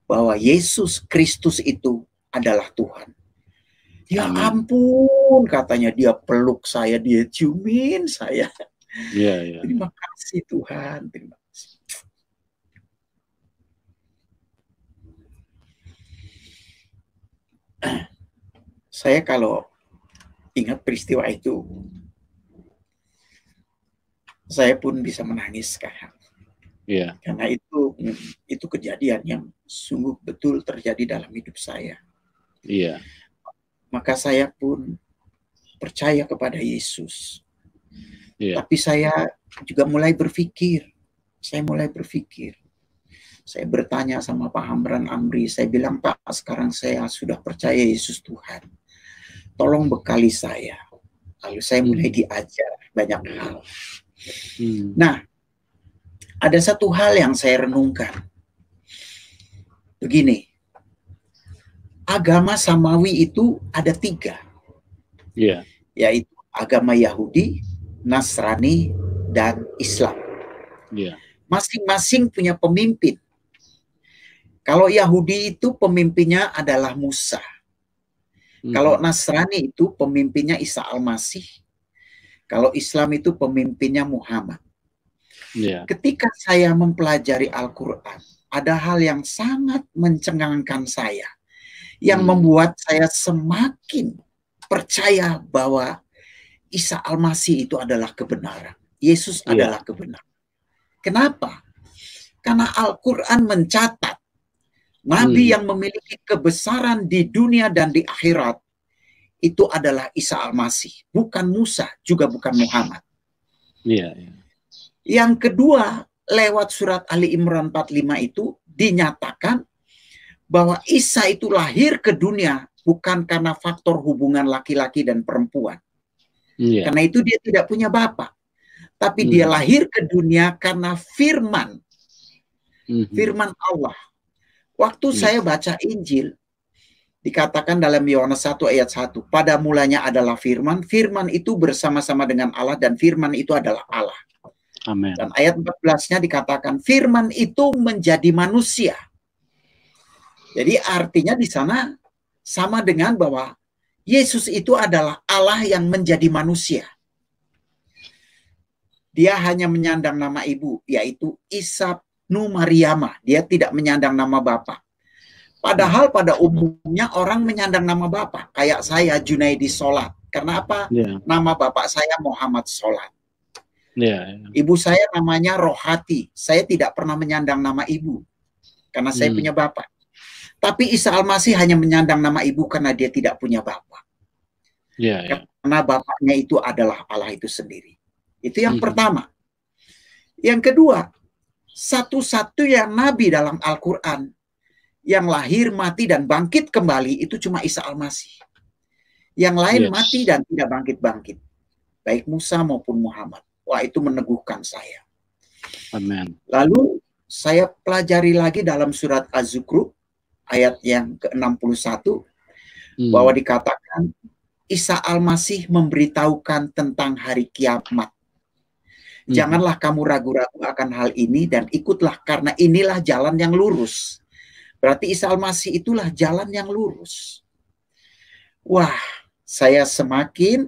bahwa Yesus Kristus itu adalah Tuhan. Ya Amin. ampun, katanya dia peluk saya, dia ciumin saya. Iya. Terima kasih Tuhan, terima kasih. Saya kalau ingat peristiwa itu, saya pun bisa menangis sekarang. Iya. Karena itu kejadian yang sungguh betul terjadi dalam hidup saya. Iya. Maka saya pun percaya kepada Yesus. Iya. Tapi saya juga mulai berpikir. Saya bertanya sama Pak Hamran Amri. Saya bilang, Pak, sekarang saya sudah percaya Yesus Tuhan. Tolong bekali saya. Lalu saya mulai diajar banyak hal. Nah, ada satu hal yang saya renungkan. Begini, agama Samawi itu ada 3. Iya. Yaitu agama Yahudi, Nasrani, dan Islam. Iya. Masing-masing punya pemimpin. Kalau Yahudi itu pemimpinnya adalah Musa. Kalau Nasrani itu pemimpinnya Isa Al-Masih. Kalau Islam itu pemimpinnya Muhammad. Iya. Ketika saya mempelajari Al-Quran, ada hal yang sangat mencengangkan saya. Yang membuat saya semakin percaya bahwa Isa Al-Masih itu adalah kebenaran. Yesus adalah kebenaran. Kenapa? Karena Al-Quran mencatat Nabi yang memiliki kebesaran di dunia dan di akhirat itu adalah Isa Al-Masih, bukan Musa, juga bukan Muhammad. Iya. Yang kedua, lewat surat Ali Imran 45 itu dinyatakan bahwa Isa itu lahir ke dunia bukan karena faktor hubungan laki-laki dan perempuan. Iya. Karena itu dia tidak punya bapak. Tapi dia lahir ke dunia karena firman. Firman Allah. Waktu saya baca Injil, dikatakan dalam Yohanes 1 ayat 1, pada mulanya adalah firman, firman itu bersama-sama dengan Allah, dan firman itu adalah Allah. Amin. Dan ayat 14-nya dikatakan, firman itu menjadi manusia. Jadi artinya di sana sama dengan bahwa Yesus itu adalah Allah yang menjadi manusia. Dia hanya menyandang nama ibu, yaitu Isa Maryama. Dia tidak menyandang nama Bapa. Padahal pada umumnya orang menyandang nama Bapa. Kayak saya, Junaidi Solat. Karena apa? Nama bapak saya Muhammad Solat. Ibu saya namanya Rohati. Saya tidak pernah menyandang nama ibu. Karena saya punya bapak. Tapi Isa Al-Masih hanya menyandang nama ibu karena dia tidak punya bapak. Karena bapaknya itu adalah Allah itu sendiri. Itu yang pertama. Yang kedua, satu-satunya nabi dalam Al-Quran yang lahir, mati, dan bangkit kembali itu cuma Isa Al-Masih. Yang lain mati dan tidak bangkit-bangkit. Baik Musa maupun Muhammad. Wah, itu meneguhkan saya. Amin. Lalu saya pelajari lagi dalam surat Az-Zukhruf ayat yang ke-61 bahwa dikatakan Isa Al-Masih memberitahukan tentang hari kiamat. Janganlah kamu ragu-ragu akan hal ini dan ikutlah karena inilah jalan yang lurus. Berarti Isa Al-Masih itulah jalan yang lurus. Wah, saya semakin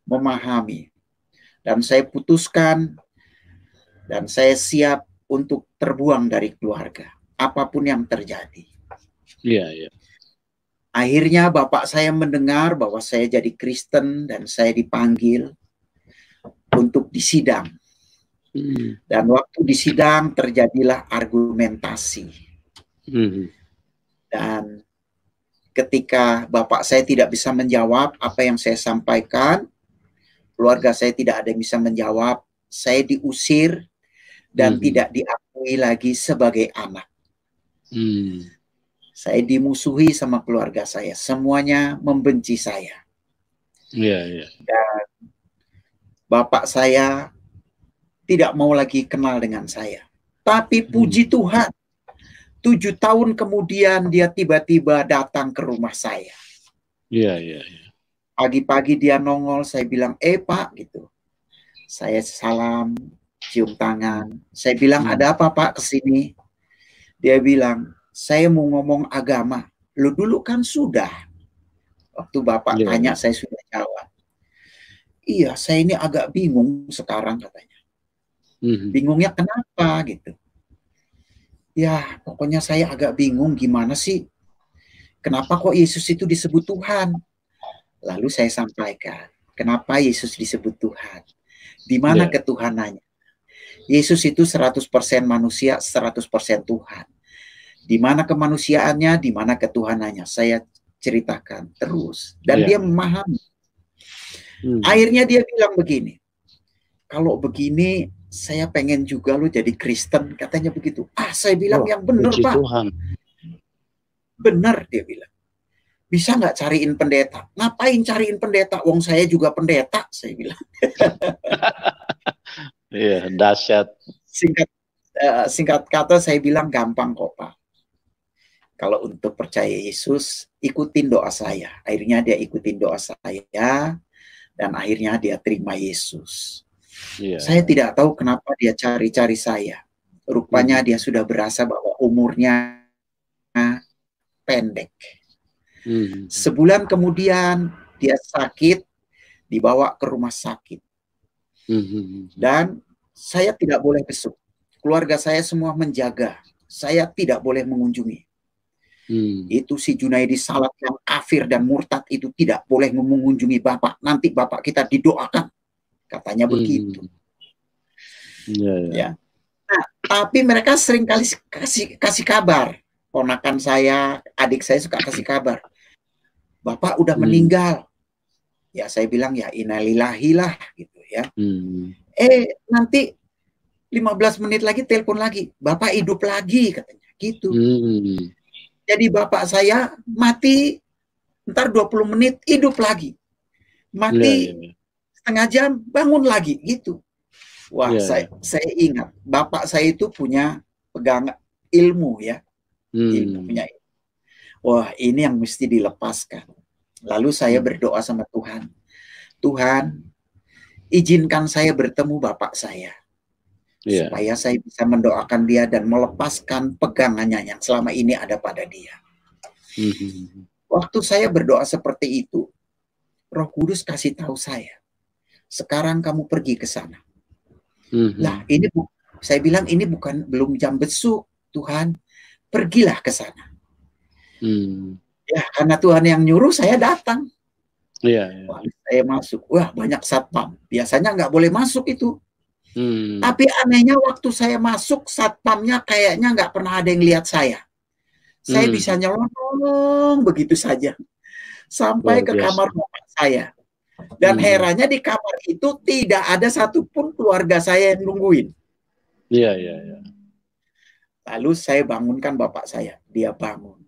memahami. Dan saya putuskan dan saya siap untuk terbuang dari keluarga. Apapun yang terjadi. Iya. Akhirnya bapak saya mendengar bahwa saya jadi Kristen dan saya dipanggil untuk disidang. Dan waktu disidang terjadilah argumentasi. Dan ketika bapak saya tidak bisa menjawab apa yang saya sampaikan, keluarga saya tidak ada yang bisa menjawab, saya diusir dan tidak diakui lagi sebagai anak. Saya dimusuhi sama keluarga saya, semuanya membenci saya. Dan bapak saya tidak mau lagi kenal dengan saya. Tapi puji Tuhan, 7 tahun kemudian dia tiba-tiba datang ke rumah saya. Pagi-pagi dia nongol, saya bilang, Pak, gitu. Saya salam, cium tangan. Saya bilang, ada apa Pak kesini? Dia bilang, saya mau ngomong agama. Lu dulu kan sudah. Waktu Bapak tanya, saya sudah jawab. Iya, saya ini agak bingung sekarang katanya. Bingungnya kenapa gitu? Ya, pokoknya saya agak bingung gimana sih? Kenapa kok Yesus itu disebut Tuhan? Lalu saya sampaikan, kenapa Yesus disebut Tuhan? Di mana ketuhanannya? Yesus itu 100% manusia, 100% Tuhan. Di mana kemanusiaannya, di mana ketuhanannya? Saya ceritakan terus. Dan dia memahami. Akhirnya dia bilang begini, kalau begini saya pengen juga lu jadi Kristen, katanya begitu. Saya bilang yang benar Pak. Tuhan. Benar, dia bilang. Bisa nggak cariin pendeta? Ngapain cariin pendeta? Wong saya juga pendeta, saya bilang. Iya, dahsyat. Singkat kata saya bilang gampang kok Pak. Kalau untuk percaya Yesus, ikutin doa saya. Akhirnya dia ikutin doa saya, dan akhirnya dia terima Yesus. Saya tidak tahu kenapa dia cari-cari saya. Rupanya dia sudah berasa bahwa umurnya pendek. Sebulan kemudian dia sakit, dibawa ke rumah sakit. Dan saya tidak boleh besuk. Keluarga saya semua menjaga. Saya tidak boleh mengunjungi. Itu si Junaidi Salat yang kafir dan murtad itu tidak boleh mengunjungi Bapak. Nanti Bapak kita didoakan. Katanya begitu. Ya. Nah, tapi mereka sering kali kasih kabar. Ponakan saya, adik saya suka kasih kabar. Bapak udah meninggal. Ya saya bilang ya innalillahi lah gitu ya. Nanti 15 menit lagi telepon lagi. Bapak hidup lagi katanya gitu. Jadi bapak saya mati ntar 20 menit hidup lagi. Mati setengah jam bangun lagi gitu. Wah, saya ingat bapak saya itu punya pegangan ilmu ya. Punya. Wah, ini yang mesti dilepaskan. Lalu saya berdoa sama Tuhan. Tuhan, izinkan saya bertemu bapak saya. Supaya saya bisa mendoakan dia dan melepaskan pegangannya yang selama ini ada pada dia. Waktu saya berdoa seperti itu, Roh Kudus kasih tahu saya, sekarang kamu pergi ke sana. Lah, ini saya bilang ini belum jam besuk, Tuhan. Pergilah ke sana. Ya, karena Tuhan yang nyuruh saya datang. Wah, saya masuk. Wah, banyak satpam. Biasanya nggak boleh masuk itu. Tapi anehnya waktu saya masuk, satpamnya kayaknya nggak pernah ada yang lihat saya. Saya bisa nyelonong begitu saja. Sampai ke kamar bapak saya. Dan herannya di kamar itu tidak ada satupun keluarga saya yang nungguin. Lalu saya bangunkan bapak saya. Dia bangun.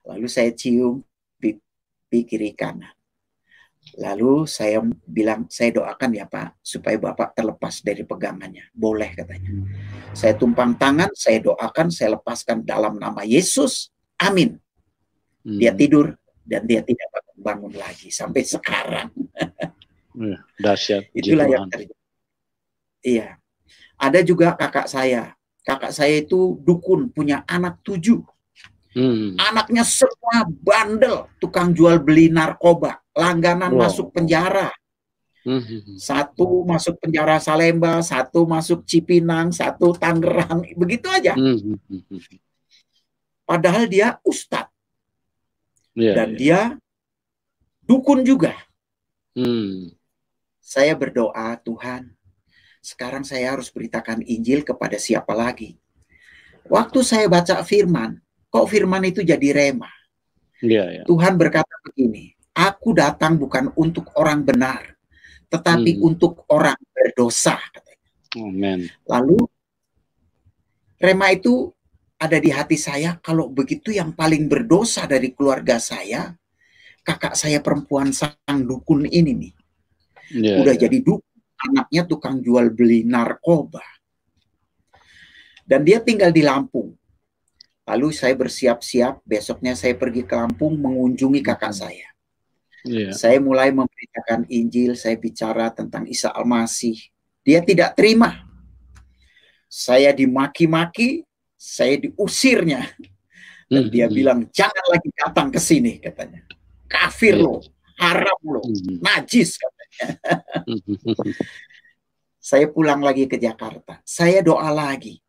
Lalu saya cium pipi kiri kanan. Lalu saya bilang, saya doakan ya Pak, supaya Bapak terlepas dari pegangannya. Boleh katanya. Saya tumpang tangan, saya doakan, saya lepaskan dalam nama Yesus. Amin. Dia tidur dan dia tidak bangun lagi sampai sekarang. Dahsyat. Itulah yang terjadi. Iya. Ada juga kakak saya. Kakak saya itu dukun, punya anak 7. Anaknya semua bandel, tukang jual beli narkoba, langganan masuk penjara. Satu masuk penjara Salemba, satu masuk Cipinang, satu Tangerang, begitu aja. Padahal dia ustadz. Dan dia dukun juga. Saya berdoa, Tuhan, sekarang saya harus beritakan Injil kepada siapa lagi. Waktu saya baca firman, kok firman itu jadi rema. Tuhan berkata begini, aku datang bukan untuk orang benar, tetapi untuk orang berdosa. Amen. Lalu rema itu ada di hati saya, kalau begitu yang paling berdosa dari keluarga saya, kakak saya perempuan sang dukun ini nih. Udah jadi dukun, anaknya tukang jual beli narkoba. Dan dia tinggal di Lampung. Lalu saya bersiap-siap, besoknya saya pergi ke Lampung mengunjungi kakak saya. Saya mulai memberitakan Injil, saya bicara tentang Isa Al-Masih. Dia tidak terima. Saya dimaki-maki, saya diusirnya. Dan dia bilang, jangan lagi datang ke sini, katanya. Kafir lo, haram lo, najis, katanya. Saya pulang lagi ke Jakarta. Saya doa lagi.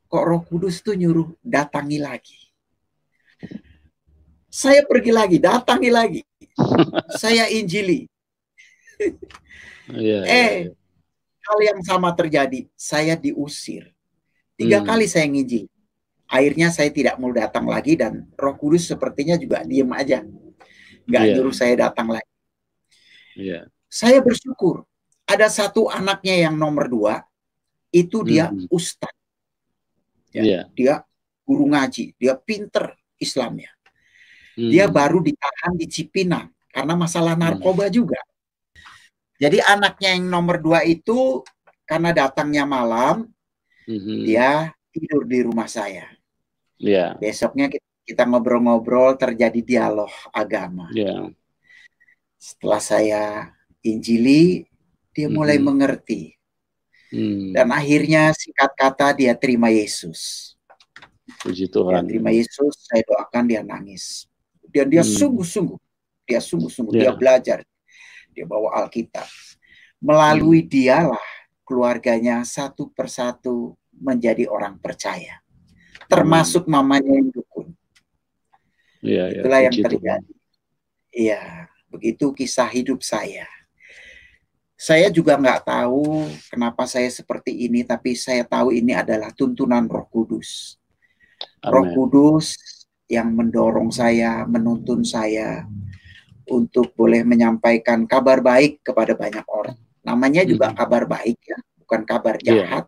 Kok Roh Kudus tuh nyuruh datangi lagi. Saya pergi lagi, datangi lagi. Saya injili. Hal yang sama terjadi. Saya diusir. 3 kali saya nginjil. Akhirnya saya tidak mau datang lagi dan Roh Kudus sepertinya juga diem aja. Nggak nyuruh saya datang lagi. Saya bersyukur. Ada satu anaknya yang nomor 2. Itu dia ustadz. Dia guru ngaji. Dia pinter Islamnya. Dia baru ditahan di Cipinang. Karena masalah narkoba juga. Jadi anaknya yang nomor 2 itu karena datangnya malam, dia tidur di rumah saya. Besoknya kita ngobrol-ngobrol, terjadi dialog agama. Setelah saya injili, dia mulai mengerti. Dan akhirnya singkat kata dia terima Yesus. Puji Tuhan. Dia terima Yesus, saya doakan dia nangis. Dan dia sungguh-sungguh, dia belajar. Dia bawa Alkitab. Melalui dialah keluarganya satu persatu menjadi orang percaya. Termasuk mamanya yang dukun. Itulah yang terjadi. Iya, begitu kisah hidup saya. Saya juga nggak tahu kenapa saya seperti ini, tapi saya tahu ini adalah tuntunan Roh Kudus. Roh Kudus yang mendorong saya, menuntun saya untuk boleh menyampaikan kabar baik kepada banyak orang. Namanya juga kabar baik ya, bukan kabar jahat.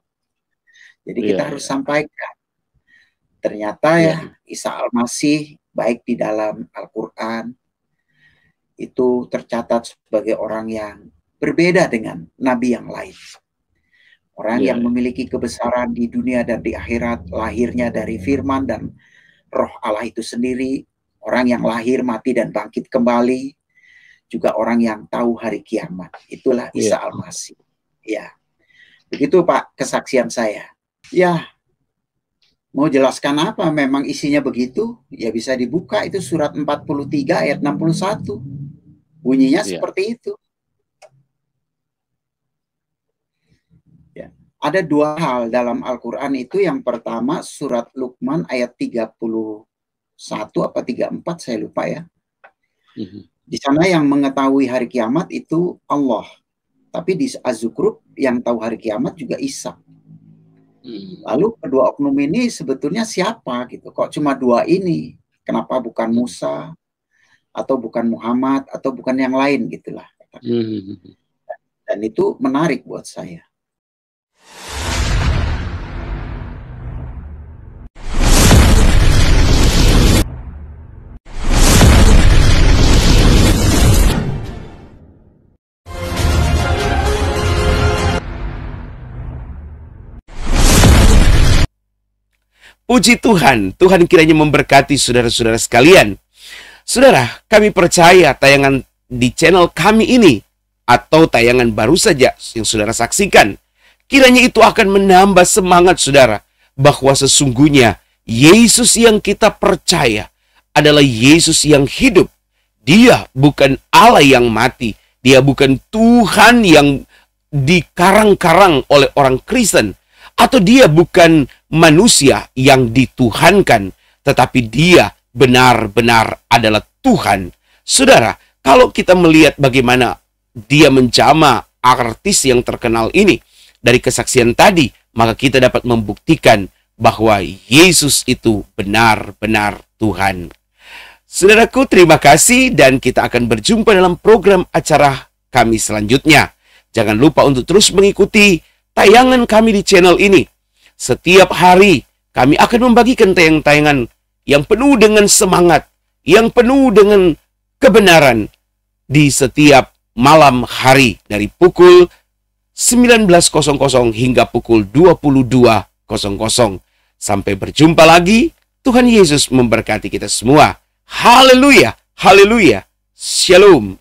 Jadi kita harus sampaikan. Ternyata ya Isa Al-Masih baik di dalam Al-Quran itu tercatat sebagai orang yang berbeda dengan nabi yang lain. Orang yang memiliki kebesaran di dunia dan di akhirat, lahirnya dari firman dan Roh Allah itu sendiri. Orang yang lahir, mati, dan bangkit kembali. Juga orang yang tahu hari kiamat. Itulah Isa Al-Masih. Ya, begitu Pak kesaksian saya. Ya, mau jelaskan apa? Memang isinya begitu. Ya bisa dibuka, itu surat 43 ayat 61. Bunyinya seperti itu. Ada 2 hal dalam Al-Quran itu. Yang pertama surat Luqman ayat 31 apa 34 saya lupa ya. Di sana yang mengetahui hari kiamat itu Allah. Tapi di Az-Zukhruf yang tahu hari kiamat juga Isa. Lalu kedua oknum ini sebetulnya siapa gitu? Kok cuma 2 ini? Kenapa bukan Musa atau bukan Muhammad atau bukan yang lain gitulah. Dan itu menarik buat saya. Puji Tuhan, Tuhan kiranya memberkati saudara-saudara sekalian. Saudara, kami percaya tayangan di channel kami ini atau tayangan baru saja yang saudara saksikan, kiranya itu akan menambah semangat saudara bahwa sesungguhnya Yesus yang kita percaya adalah Yesus yang hidup. Dia bukan Allah yang mati. Dia bukan Tuhan yang dikarang-karang oleh orang Kristen. Atau dia bukan manusia yang dituhankan, tetapi dia benar-benar adalah Tuhan. Saudara, kalau kita melihat bagaimana dia menjamah artis yang terkenal ini dari kesaksian tadi, maka kita dapat membuktikan bahwa Yesus itu benar-benar Tuhan. Saudaraku, terima kasih dan kita akan berjumpa dalam program acara kami selanjutnya. Jangan lupa untuk terus mengikuti tayangan kami di channel ini. Setiap hari kami akan membagikan tayangan-tayangan yang penuh dengan semangat, yang penuh dengan kebenaran di setiap malam hari dari pukul 19.00 hingga pukul 22.00. Sampai berjumpa lagi. Tuhan Yesus memberkati kita semua. Haleluya, haleluya. Shalom.